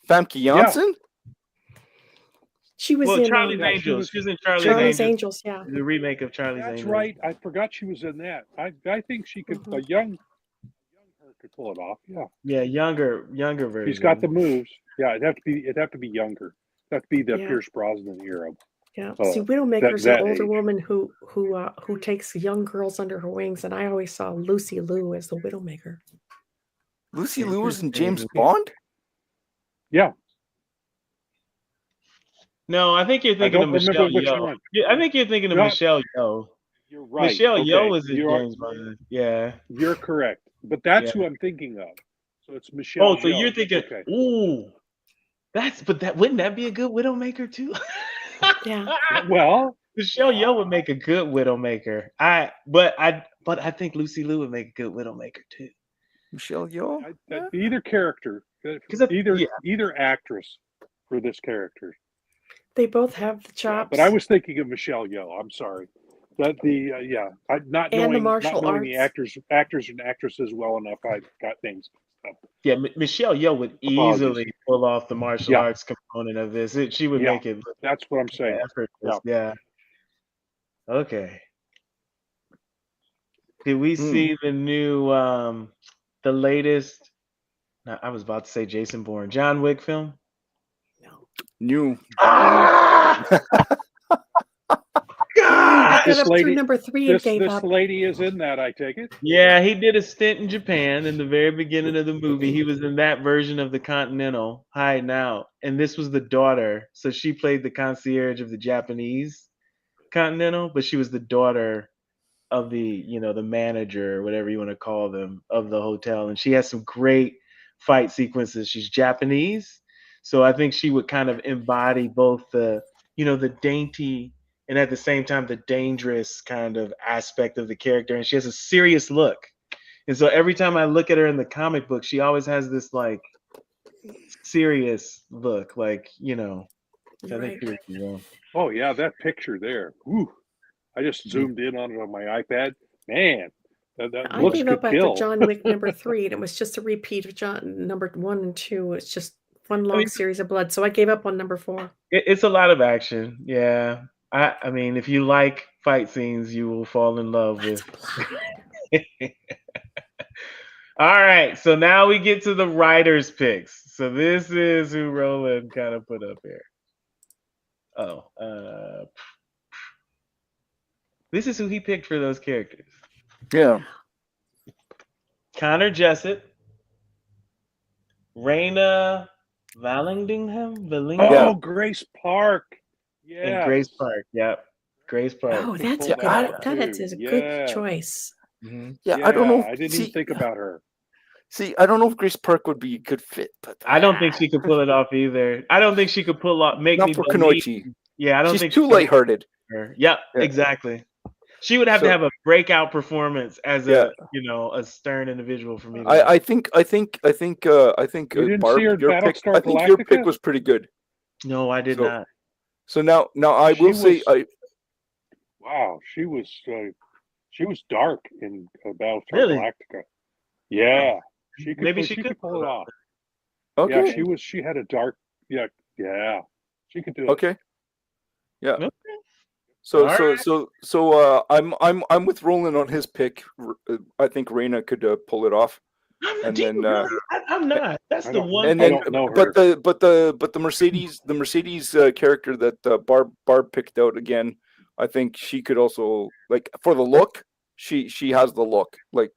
Famke Janssen? She was in Charlie's Angels. She was in Charlie's Angels. Yeah, the remake of Charlie's Angels. That's right. I forgot she was in that. I think she could. A young her could pull it off. Yeah. Yeah, younger version. She's got the moves. Yeah, it'd have to be younger. It'd have to be the Pierce Brosnan era. Yeah. See, Widowmaker's an older woman who takes young girls under her wings, and I always saw Lucy Liu as the Widowmaker. Lucy Liu was in James Bond? Yeah. No, I think you're thinking of Michelle Yeoh. I think you're thinking of Michelle Yeoh. You're right. Michelle Yeoh was in James Bond. Yeah. You're correct. But that's who I'm thinking of. So it's Michelle. Oh, so you're thinking, ooh. Wouldn't that be a good Widowmaker too? Yeah. Well, Michelle Yeoh would make a good Widowmaker. But I think Lucy Liu would make a good Widowmaker too. Michelle Yeoh? Either character, either actress for this character. They both have the chops. But I was thinking of Michelle Yeoh. I'm sorry. That not knowing the actors and actresses well enough, I got things mixed up. Yeah, Michelle Yeoh would easily pull off the martial arts component of this. She would make it. That's what I'm saying. Yeah. Okay. Did we see the new, the latest? No, I was about to say Jason Bourne, John Wick film. New. This lady, number 3 and gave this up. lady is in that, I take it. Yeah, he did a stint in Japan in the very beginning of the movie. He was in that version of the Continental hiding out, and this was the daughter. So she played the concierge of the Japanese Continental, but she was the daughter of the the manager or whatever you want to call them of the hotel, and she has some great fight sequences. She's Japanese, so I think she would kind of embody both the the dainty and at the same time the dangerous kind of aspect of the character, and she has a serious look. And so every time I look at her in the comic book, she always has this like serious look, like I think Oh yeah, that picture there. Ooh, I just zoomed in on it on my iPad. Man, that I looks gave good up after John Wick number 3, and it was just a repeat of John number 1 and 2. It's just one long series of blood. So I gave up on number 4. It's a lot of action. Yeah. I mean, if you like fight scenes, you will fall in love with. All right. So now we get to the writer's picks. So this is who Roland kind of put up here. This is who he picked for those characters. Yeah. Connor Jessup, Raina Vallandigham. Oh, Grace Park. Yeah. And Grace Park. Yep. Grace Park. Oh, that's a good choice. Mm-hmm. Yeah, I don't know. I didn't even think about her. See, I don't know if Grace Park would be a good fit, but I don't think she could pull it off either. I don't think she could pull off not for Kunoichi. Yeah, I don't She's think too lighthearted. Yep, exactly. She would have to have a breakout performance as a stern individual for me. I think Barb, your pick was pretty good. No, I did not. So now I will say wow, she She was dark in Battlestar Really? Galactica. Yeah, she could. Maybe pull, she she could could pull it off. Okay. Yeah, she was. She had a dark. Yeah, yeah. She could do it. Okay. Yeah. Okay. So All I'm with Roland on his pick. I think Raina could pull it off. And Do you then really? I'm not. That's I the don't- one. and I then don't know her. but the Mercedes character that Barb picked out again, I think she could also, like, for the look, she has the look, like,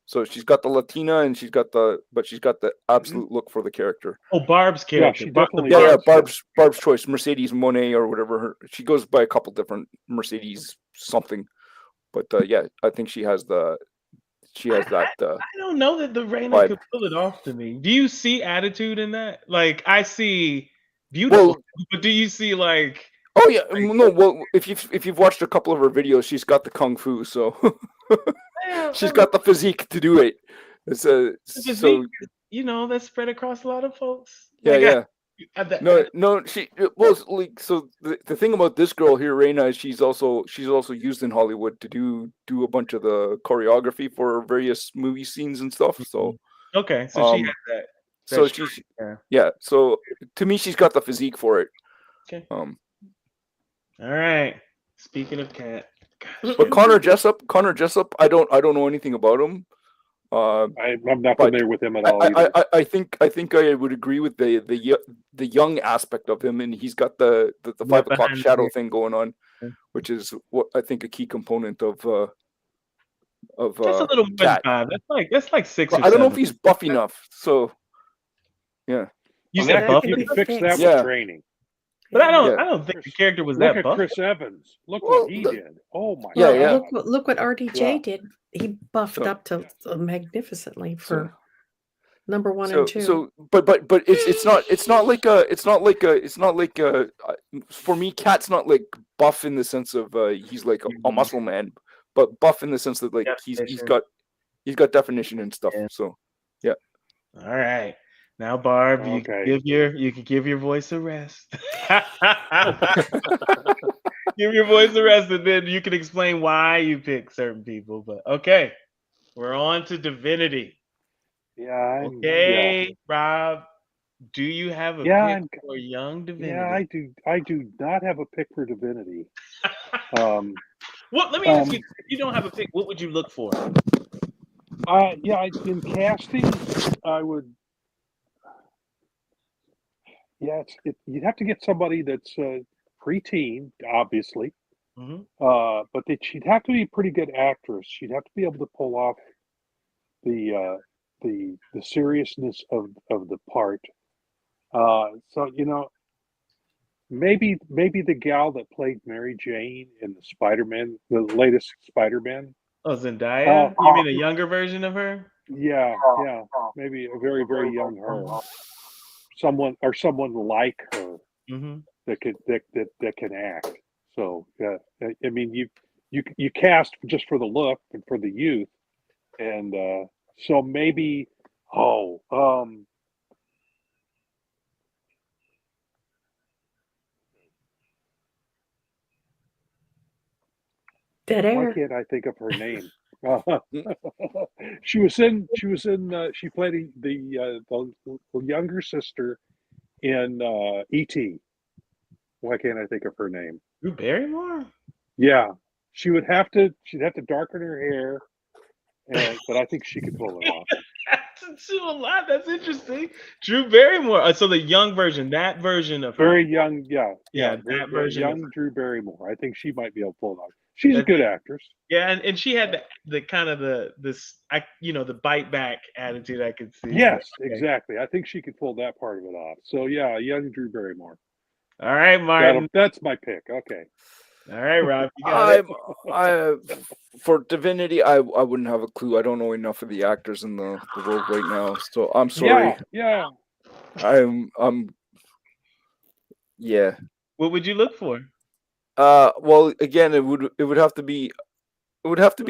so she's got the Latina and she's got the absolute look for the character. Oh, Barb's character. she Barb- definitely the Yeah, Barb- Barb's choice, Mercedes Monet or whatever. She goes by a couple different Mercedes something, but yeah, I think she has that. I don't know that the Raina vibe. could pull it off to me. Do you see attitude in that? Like, I see beautiful, Well, but do you see like? oh yeah, no. Well, if you've watched a couple of her videos, she's got the kung fu, so she's got the physique to do it. It's so that's spread across a lot of folks. yeah, Like, yeah. No, No, she well, like, so the thing about this girl here, Reina, is she's also used in Hollywood to do a bunch of the choreography for various movie scenes and stuff. So okay, so she has that. so strength, she's yeah. yeah. So to me, she's got the physique for it. Okay. All right. Speaking of cat, But Connor Jessup, I don't know anything about him. I'm not familiar with him at all. Either. I think I would agree with the young aspect of him, and he's got the 5 o'clock shadow thing going on, which is what I think a key component of that's a little more than Cat. 5. That's like 6 or I don't know if 7. he's buff enough, so yeah. You Well, said that buff, can be fixed that Yeah. with training. but I Yeah. don't think the character was Look that at buff. Chris Evans. Look Well, what he did. Oh my Yeah, god! yeah. Look what RDJ Yeah. did. He buffed So- up to magnificently for number 1 So and 2. but it's not like for me, Cat's not like buff in the sense of he's like a muscle man, but buff in the sense that, like, he's got definition and stuff. Yeah. So All right. Now, Barb, you Okay. could give your voice a rest. Give your voice a rest, and then you can explain why you pick certain people. But okay, we're on to Divinity. Yeah. Okay, Rob, do you have a Yeah, pick for young Divinity? Yeah, I do not have a pick for Divinity. Well, let me ask you: if you don't have a pick, what would you look for? In casting, I would. Yeah, you'd have to get somebody that's preteen, obviously. Mm-hmm. But she'd have to be a pretty good actress. She'd have to be able to pull off the seriousness of the part. So maybe the gal that played Mary Jane in the latest Spider-Man. Oh, Zendaya? You mean a younger version of her? Yeah, maybe a very, very young her. Someone like her Mm-hmm. that can act. So I mean, you cast just for the look and for the youth, and so maybe Dead why air. can't I think of her name? She played the younger sister in E.T. Why can't I think of her name? Drew Barrymore? Yeah, she'd have to darken her hair, but I think she could pull it off. That's a lot. That's interesting. Drew Barrymore. So the young version, that version of her. Very young, Yeah, that version of young Drew Barrymore. I think she might be able to pull it off. She's a good actress. Yeah, and she had the kind of the bite back attitude I could see. Yes, Okay. exactly. I think she could pull that part of it off. So yeah, young Drew Barrymore. All right, Martin. That's my pick. Okay. All right, Rob. You got it. For Divinity, I wouldn't have a clue. I don't know enough of the actors in the world right now, so I'm sorry. Yeah. Yeah. What would you look for? Well, again, it would have to be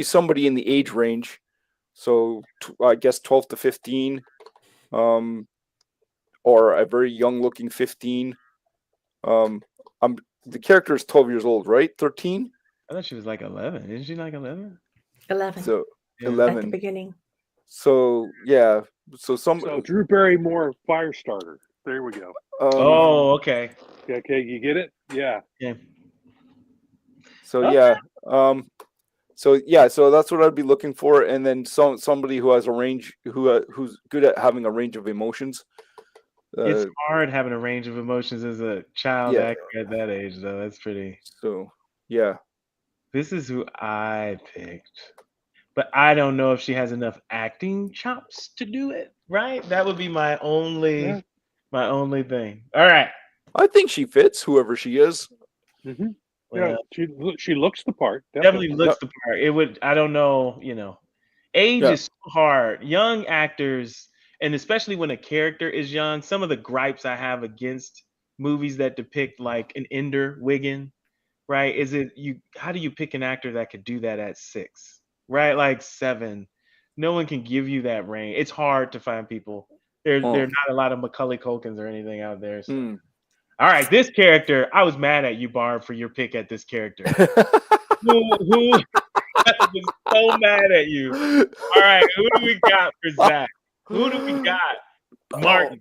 somebody in the age range, so I guess 12 to 15, or a very young looking 15. The character is 12 years old, right? 13? I thought she was like 11. Isn't she like 11? 11 So Yeah. at the 11. beginning. So yeah. So So Drew Barrymore, Firestarter. There we go. Oh, okay. Okay, you get it? Yeah. Yeah. So Okay. yeah. So that's what I'd be looking for, and then somebody who has a range, who's good at having a range of emotions. It's hard having a range of emotions as a child Yeah. actor at that age, though. That's pretty. So yeah. This is who I picked, but I don't know if she has enough acting chops to do it. Right? That would be my only thing. All right. I think she fits whoever she is. Mm-hmm. Well, Yeah, she looks the part. definitely looks the part. It would. I don't know. Age Yeah. is so hard. Young actors, and especially when a character is young, some of the gripes I have against movies that depict like an Ender Wiggin, right? How do you pick an actor that could do that at 6, right? Like 7. No one can give you that range. It's hard to find people. There are not a lot of Macaulay Culkins or anything out there. So. All right, this character, I was mad at you, Barb, for your pick at this character. who I was so mad at you. All right, who do we got for Zach? Who do we got? Martin.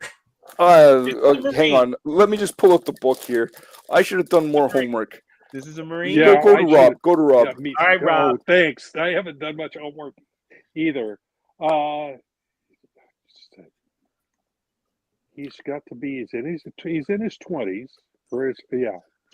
Hang on. Let me just pull up the book here. I should have done more homework. This is a Marine. Yeah, Go to Rob. Go to Rob. Yeah, all right, Rob. Thanks. I haven't done much homework either. He's got to be. He's in his 20s.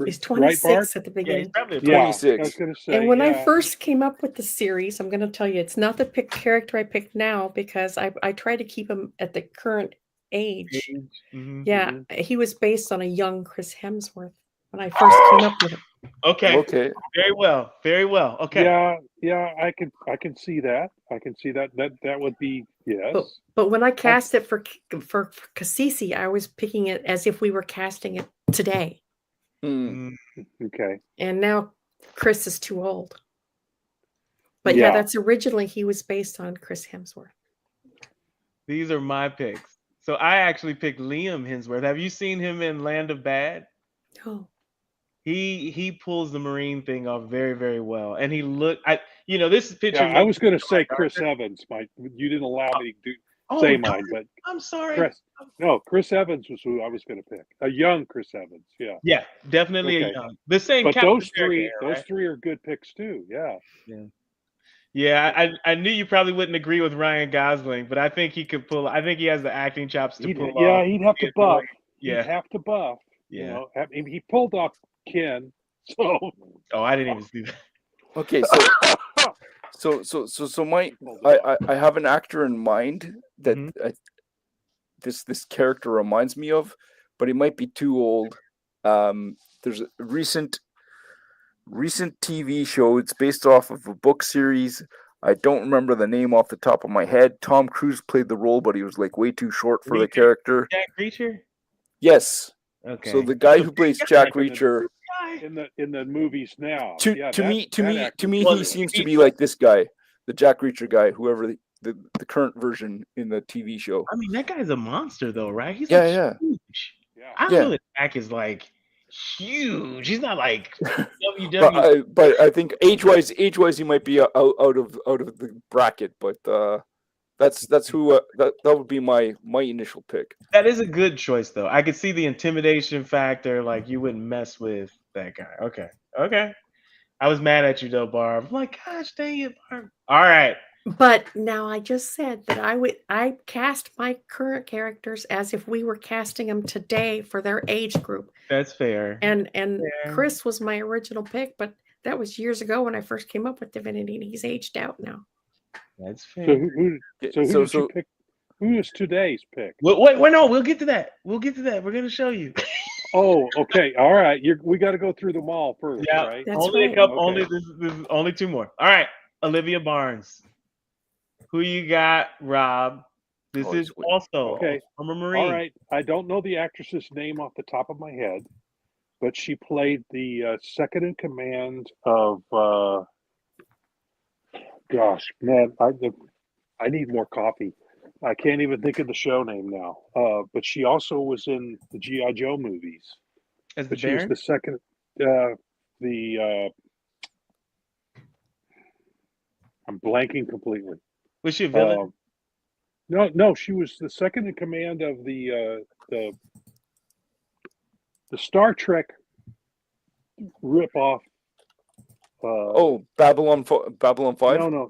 He's 26 at the Yeah, he's beginning. probably 26. I was going to say. And when I first came up with the series, I'm going to tell you, it's not the character I picked now because I try to keep him at the current age. Mhm. Yeah, he was based on a young Chris Hemsworth when I first came up with it. Okay. Very well. Very well. Okay. Yeah. I can see that. I can see that. That would be yes. But when I cast it for Cassisi, I was picking it as if we were casting it today. Okay. And now Chris is too old. But yeah, that's originally he was based on Chris Hemsworth. These are my picks. So I actually picked Liam Hemsworth. Have you seen him in Land of Bad? Oh. He pulls the Marine thing off very, very well. And this picture. Yeah, I was going to say Chris Evans. You didn't allow me to say mine, but I'm sorry. Chris Evans was who I was going to pick. A young Chris Evans. Yeah. Yeah, definitely a young. The same. But Captain those three America, are good picks too. Yeah. Yeah, I knew you probably wouldn't agree with Ryan Gosling, but I think he could pull. I think he has the acting chops to pull off. Yeah, he'd have to buff. Yeah, he'd have to buff. Yeah. You know, I mean, he pulled off Ken. So. Oh, I didn't even see that. Okay, so I have an actor in mind that this character reminds me of, but he might be too old. There's a recent TV show. It's based off of a book series. I don't remember the name off the top of my head. Tom Cruise played the role, but he was like way too short for the character. Jack Reacher? Yes. Okay. So the guy who plays Jack Reacher in the movies now. To me, he seems to be like this guy, the Jack Reacher guy, whoever the current version in the TV show. I mean, that guy's a monster, though, right? He's huge. Yeah. I feel that Jack is like huge. He's not like WWE. But I think age-wise, he might be out of the bracket. But that's who that would be my initial pick. That is a good choice, though. I could see the intimidation factor. Like you wouldn't mess with that guy. Okay. I was mad at you though, Barb. I'm like, gosh dang it, Barb. All right. But now I just said that I cast my current characters as if we were casting them today for their age group. That's fair. And Chris was my original pick, but that was years ago when I first came up with Divinity, and he's aged out now. That's fair. So who did you pick? Who is today's pick? Wait, no, we'll get to that. We're gonna show you. Oh, okay, all right. We got to go through them all first, yeah, right? That's only right. a couple. Okay. This is only 2 more. All right, Olivia Barnes. Who you got, Rob? This is also from a Marine. All right. I don't know the actress's name off the top of my head, but she played the second in command of. Gosh, man, I need more coffee. I can't even think of the show name now. But she also was in the G.I. Joe movies. As the But she was Baron? the second. I'm blanking completely. Was she a villain? No, she was the second in command of the Star Trek ripoff. Babylon 5.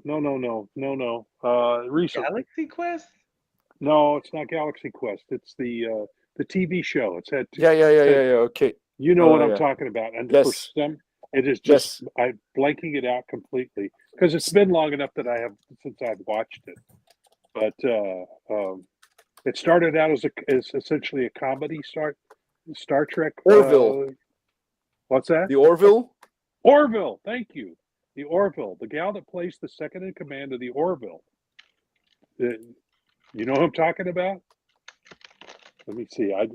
No. Recent. Galaxy Quest? No, it's not Galaxy Quest. It's the TV show. It's had. Yeah. Okay. You know what I'm yeah. talking about, and Yes. for some, it is just I'm blanking it out completely because it's been long enough that since I've watched it. But it started out as essentially a comedy. Star Trek. Orville. What's that? The Orville. Orville. Thank you. The Orville. The gal that plays the second in command of the Orville. You know who I'm talking about? Let me see. I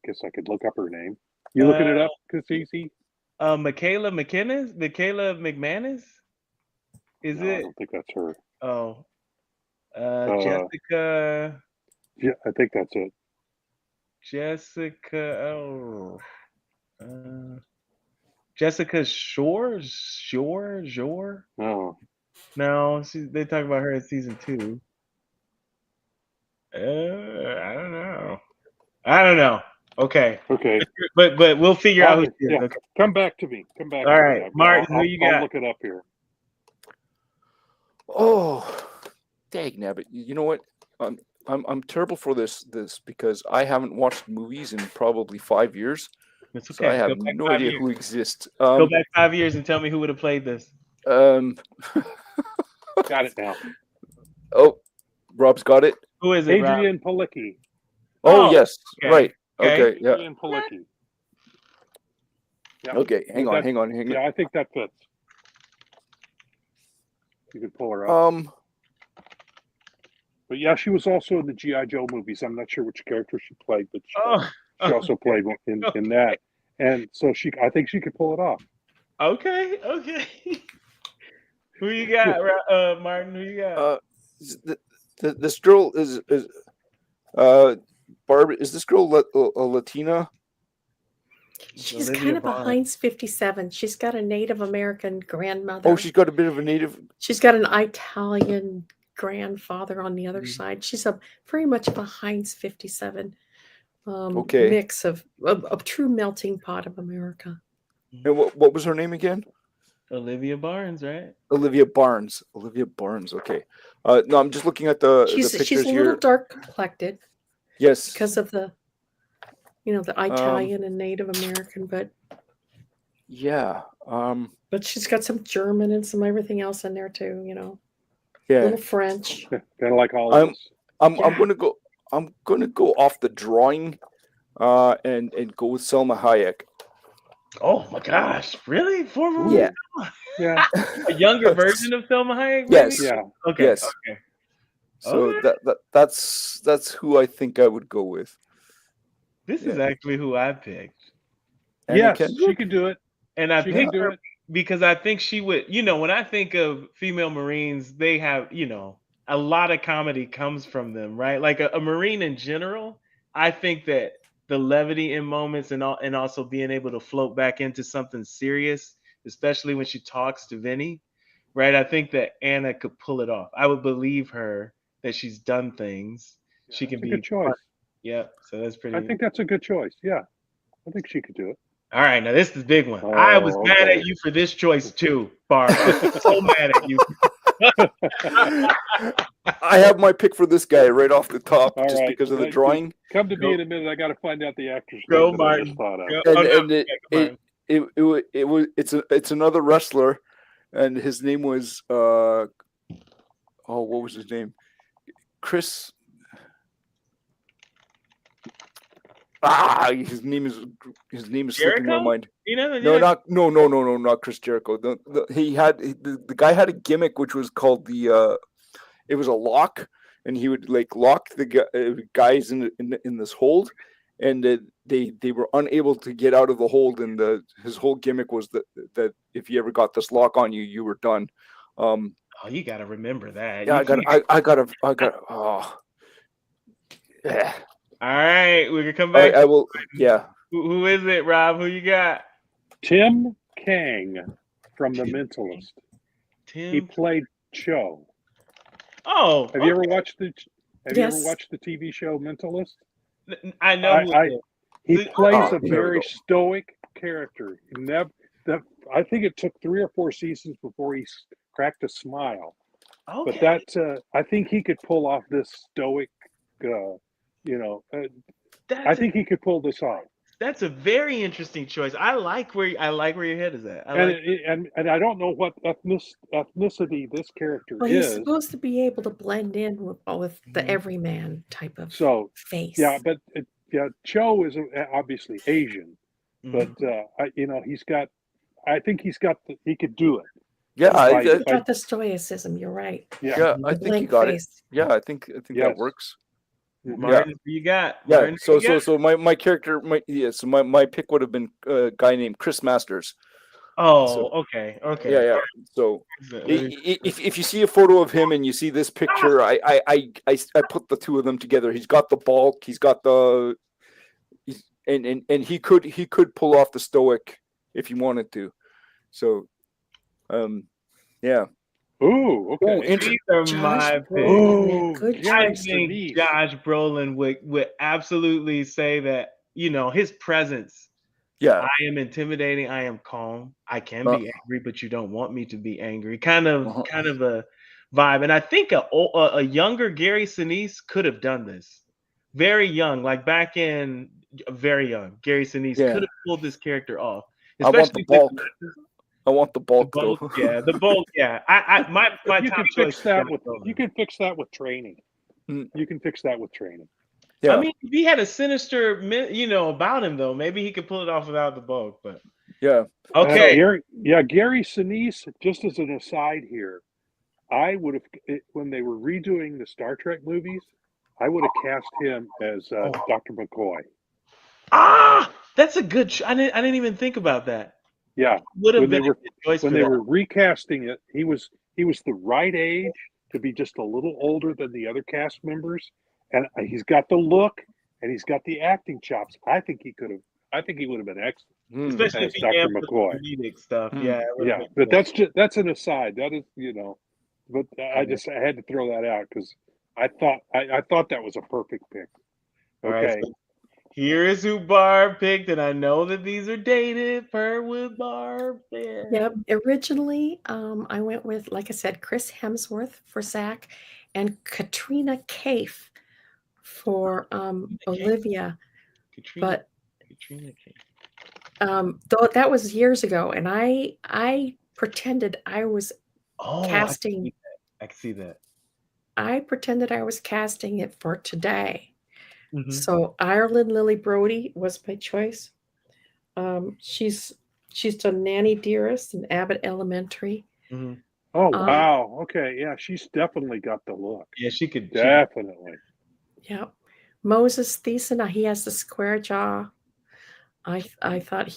guess I could look up her name. You looking it up, Cassisi? Michaela McManus? Is No, it? I don't think that's her. Oh. Jessica. Yeah, I think that's it. Jessica Shore? Oh. No, they talk about her in season 2. I don't know. Okay. But we'll figure out who she is. Yeah. Okay. Come back to me. All right, Martin, who you got? I'll look it up here. Oh, dang nabbit! You know what? I'm terrible for this because I haven't watched movies in probably 5 years. It's okay. So I have no idea who exists. Go back 5 years and tell me who would have played this. Got it now. Oh, Rob's got it. Who is it, Adrian Palicki. Oh, yes. Okay. Right. Okay. Yeah. Adrian Palicki. Yeah. Okay. Hang on. Yeah, I think that fits. You could pull her up. But yeah, she was also in the G.I. Joe movies. I'm not sure which character she played, but she also played in that. And so I think she could pull it off. Okay. Who you got, Martin? Who you got? This girl is Barbara. Is this girl a Latina? She's kind of a Heinz 57. She's got a Native American grandmother. Oh, she's got a bit of a Native. She's got an Italian grandfather on the other side. She's very much of a Heinz 57 mix of a true melting pot of America. And what was her name again? Olivia Barnes, right? Olivia Barnes. Okay. No, I'm just looking at the pictures she's a here. little dark complected. Yes. Because of the Italian and Native American, but yeah. But she's got some German and some everything else in there too, Yeah. A little French. Kind of like all of us. I'm gonna go off the drawing and go with Selma Hayek. Oh my gosh, really? Yeah. Yeah. A younger version of Selma Hayek? Maybe? Yes. Yeah. Okay. Yes. Okay. So that's who I think I would go with. This is actually who I picked. Yes, she could do it. And I picked do her it. because I think she would, when I think of female Marines, they have, a lot of comedy comes from them, right? Like a Marine in general, I think that the levity in moments and also being able to float back into something serious, especially when she talks to Vinny, right? I think that Anna could pull it off. I would believe her that she's done things. Yeah, she can be a good choice. Yeah, so that's pretty. I think that's a good choice. Yeah, I think she could do it. All right, now this is the big one. I was mad at you for this choice too, Barb. I was so mad at you. I have my pick for this guy right off the top All just right. because of the drawing. Come to me in a minute. I got to find out the actor's Go, name that I just Martin. thought of. It's another wrestler, and his name was what was his name? Chris. His name is slipping my mind. No, not Chris Jericho. The guy had a gimmick which was called it was a lock, and he would like lock the guys in this hold, and they were unable to get out of the hold, and his whole gimmick was that if you ever got this lock on you, you were done. You got to remember that. Yeah, I got. Oh. Yeah. All right, we can come back. I will. Yeah. Who is it, Rob? Who you got? Tim Kang from The Mentalist. Tim. He played Cho. Oh, Have you ever watched the Yes. TV show Mentalist? I know who it is. He The- plays Oh, a there we very go. stoic character. I think it took 3 or 4 seasons before he cracked a smile. Okay. But I think he could pull off this stoic. I think he could pull this off. That's a very interesting choice. I like where your head is at. And I don't know what ethnicity this character Well, he's is. supposed to be able to blend in with the everyman type of So face. yeah, but Cho is obviously Asian, Mhm. but he's got. I think he could do it. Yeah, He's got the stoicism. You're right. Yeah. I The think you blank got it. face. Yeah, I think that Yes. works. Martin, who you got? Yeah. Martin, who you got? So my character, my pick would have been a guy named Chris Masters. Oh, okay. Yeah. So if you see a photo of him and you see this picture, I put the two of them together. He's got the bulk. He's got and he could pull off the stoic if he wanted to. So, yeah. Ooh, okay. These are Josh my picks. Brolin, good I choice. think Josh Brolin would absolutely say that, his presence. Yeah. I am intimidating. I am calm. I can be angry, but you don't want me to be angry. Kind of a vibe. And I think a younger Gary Sinise could have done this. Very young, like back in very young. Gary Sinise could have pulled this character off. I want the bulk. I want the bulk, though. Yeah, the bulk. Yeah, my You top can choice. fix that with training. Mm. You can fix that with training. Yeah. I mean, if he had a sinister, about him though, maybe he could pull it off without the bulk. But yeah. okay. Gary Sinise. Just as an aside here, I would have when they were redoing the Star Trek movies, I would have cast him as Dr. McCoy. That's a good. I didn't even think about that. Yeah, Would have been a good choice when for they that. were recasting it. He was the right age to be just a little older than the other cast members, and he's got the look and he's got the acting chops. I think he would have been excellent, Especially as if he Dr. amplified McCoy. comedic stuff. Yeah, it would've Yeah, been but good. that's an aside. That is, but I had to throw that out because I thought that was a perfect pick. All right, Okay. so here is who Barb picked, and I know that these are dated per with Barb. Yep. Originally, I went with, like I said, Chris Hemsworth for Zach and Katrina Kaif for Olivia. Katrina Kaif. Though that was years ago, and I pretended I was casting. I can see that. I pretended I was casting it for today. Mhm. So Ireland Lily Brody was my choice. She's done Nanny Dearest and Abbott Elementary. Mhm. Oh wow. Okay. Yeah, she's definitely got the look. Yeah, she could Definitely. Yep. Moses Thiessen, he has the square jaw. I thought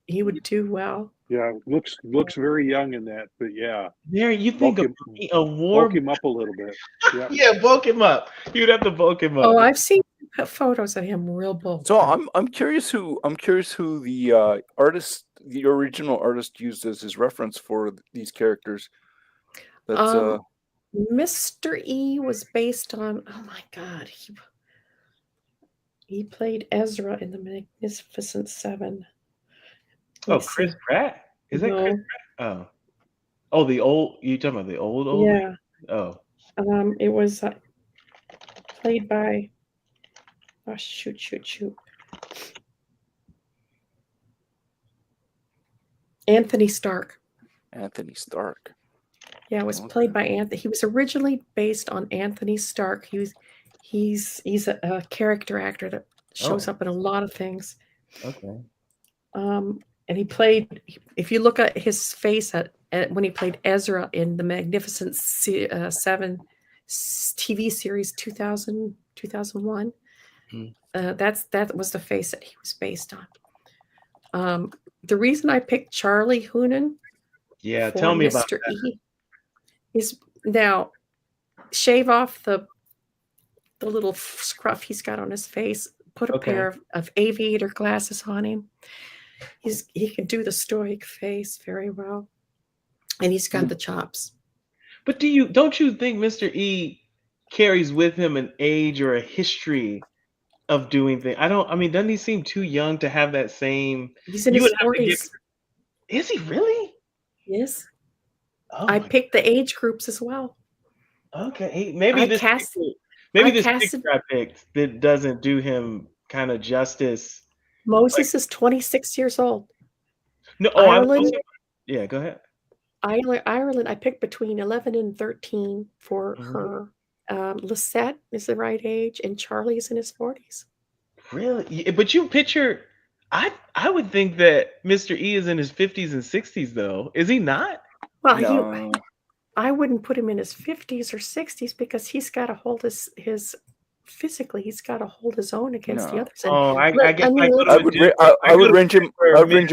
he would do well. Yeah, looks very young in that, but yeah. There, you think Bulk of a war? Bulk him up a little bit. Yeah. Yeah, bulk him up. You'd have to bulk him up. Oh, I've seen photos of him real bulk. So I'm curious who the artist, the original artist, used as his reference for these characters. That's Mr. E was based on, oh my God, he played Ezra in the Magnificent Seven. Chris Pratt? Is that Chris No. Pratt? Oh, the old. You talking about the old? Yeah. Oh. It was played by. Oh shoot! Anthony Stark. Anthony Stark. Yeah, it was played by Anthony. He was originally based on Anthony Stark. He's a character actor that shows up in a lot of things. Okay. And he played. If you look at his face at when he played Ezra in the Magnificent Seven TV series 2001, that was the face that he was based on. The reason I picked Charlie Hunnam, tell me about Mr. that. E, is now shave off the little scruff he's got on his face, put a pair of aviator glasses on him. He can do the stoic face very well, and he's got the chops. But don't you think Mr. E carries with him an age or a history of doing things? Doesn't he seem too young to have that same? He's in You his would have to get. 40s. Is he really? Yes. Oh I my. picked the age groups as well. Okay, maybe I this casted. picture I picked that doesn't do him kind of justice. Moses is 26 years old. No, Ireland. Yeah, go ahead. Ireland. I picked between 11 and 13 for her. Lisette is the right age, and Charlie's in his 40s. Really? But you picture. I would think that Mr. E is in his 50s and 60s, though. Is he not? Well, No. I wouldn't put him in his 50s or 60s because he's got to hold his physically. He's got to hold his own against the No. others. And Oh, I guess I would range him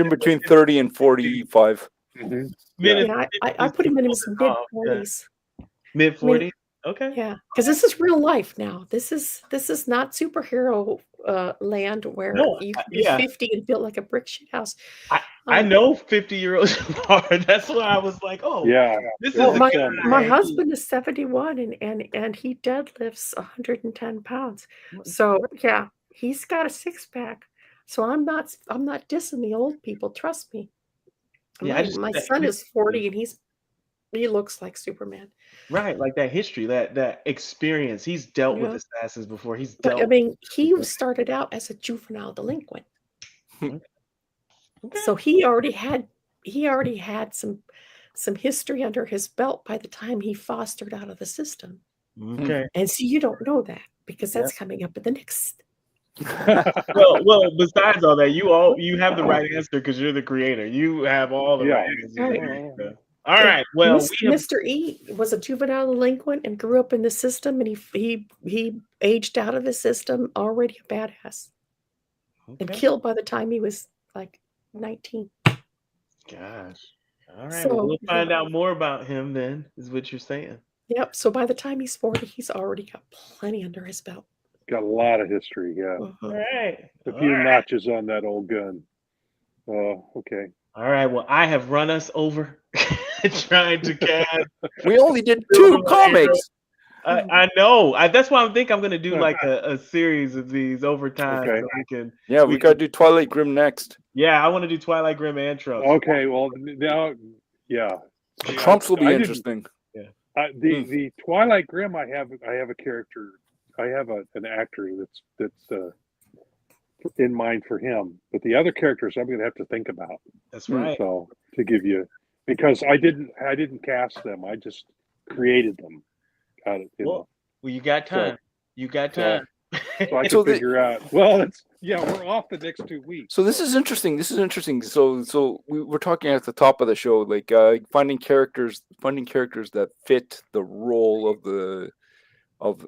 between 30 and 45. I put him in his mid-40s. Mid-40s? Okay. Yeah, because this is real life now. This is not superhero land where you can be 50 and built like a brick shit house. I know 50-year-olds are. That's why I was like, oh, yeah. This Well, is my husband is 71 and he deadlifts 110 pounds. So yeah, he's got a six-pack. So I'm not dissing the old people. Trust me. Yeah, My son is 40 and he looks like Superman. Right, like that history, that experience. He's dealt with assassins before. He started out as a juvenile delinquent. So he already had some history under his belt by the time he fostered out of the system. Okay. And so you don't know that because that's coming up in the next. well, besides all that, you have the right answer because you're the creator. You have all the right answers. Right. All right. Well, Mr. E was a juvenile delinquent and grew up in the system, and he aged out of the system already a badass, and killed by the time he was like 19. Gosh. All right. So, we'll find out more about him then, is what you're saying. Yep. So by the time he's 40, he's already got plenty under his belt. Got a lot of history. Yeah. All right. A few notches on that old gun. Okay. All right. Well, I have run us over trying to cast. We only did 2 comics. I know. That's why I'm going to do like a series of these over time. Okay. So we can. Yeah, we got to do Twilight Grim next. Yeah, I want to do Twilight Grim and Trumps. Okay. Well, now, yeah. Trumps will be interesting. Yeah. The Twilight Grim, I have a character. I have an actor that's in mind for him, but the other characters I'm going to have to think about. That's right. So to give you, because I didn't cast them, I just created them. Well, you got time. You got time. So I can figure out. Well, we're off the next 2 weeks. So this is interesting. So we were talking at the top of the show, like finding characters that fit the role of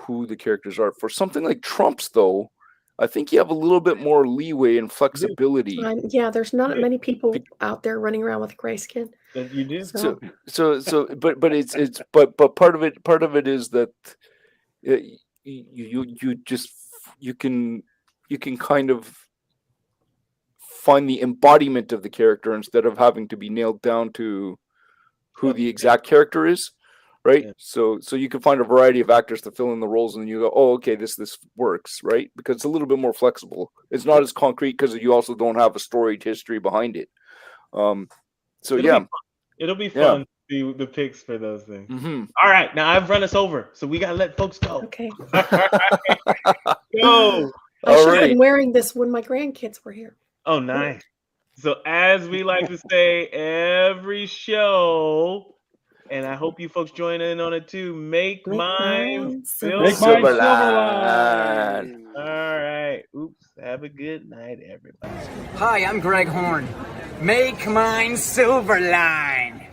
who the characters are. For something like Trumps, though, I think you have a little bit more leeway and flexibility. There's not many people out there running around with gray skin. You do. But but part of it is that you can kind of find the embodiment of the character instead of having to be nailed down to who the exact character is. Right. Yeah. So you can find a variety of actors to fill in the roles, and then you go, oh, okay, this works, right? Because it's a little bit more flexible. It's not as concrete because you also don't have a storied history behind it. It'll be fun to see the picks for those things. Mm-hmm. All right, now I've run us over, so we gotta let folks go. Okay. Go. I should have been wearing this when my grandkids were here. Oh, nice. So as we like to say every show. And I hope you folks join in on it too. Make mine Silverline. All right. Oops. Have a good night, everybody. Hi, I'm Greg Horn. Make mine Silverline.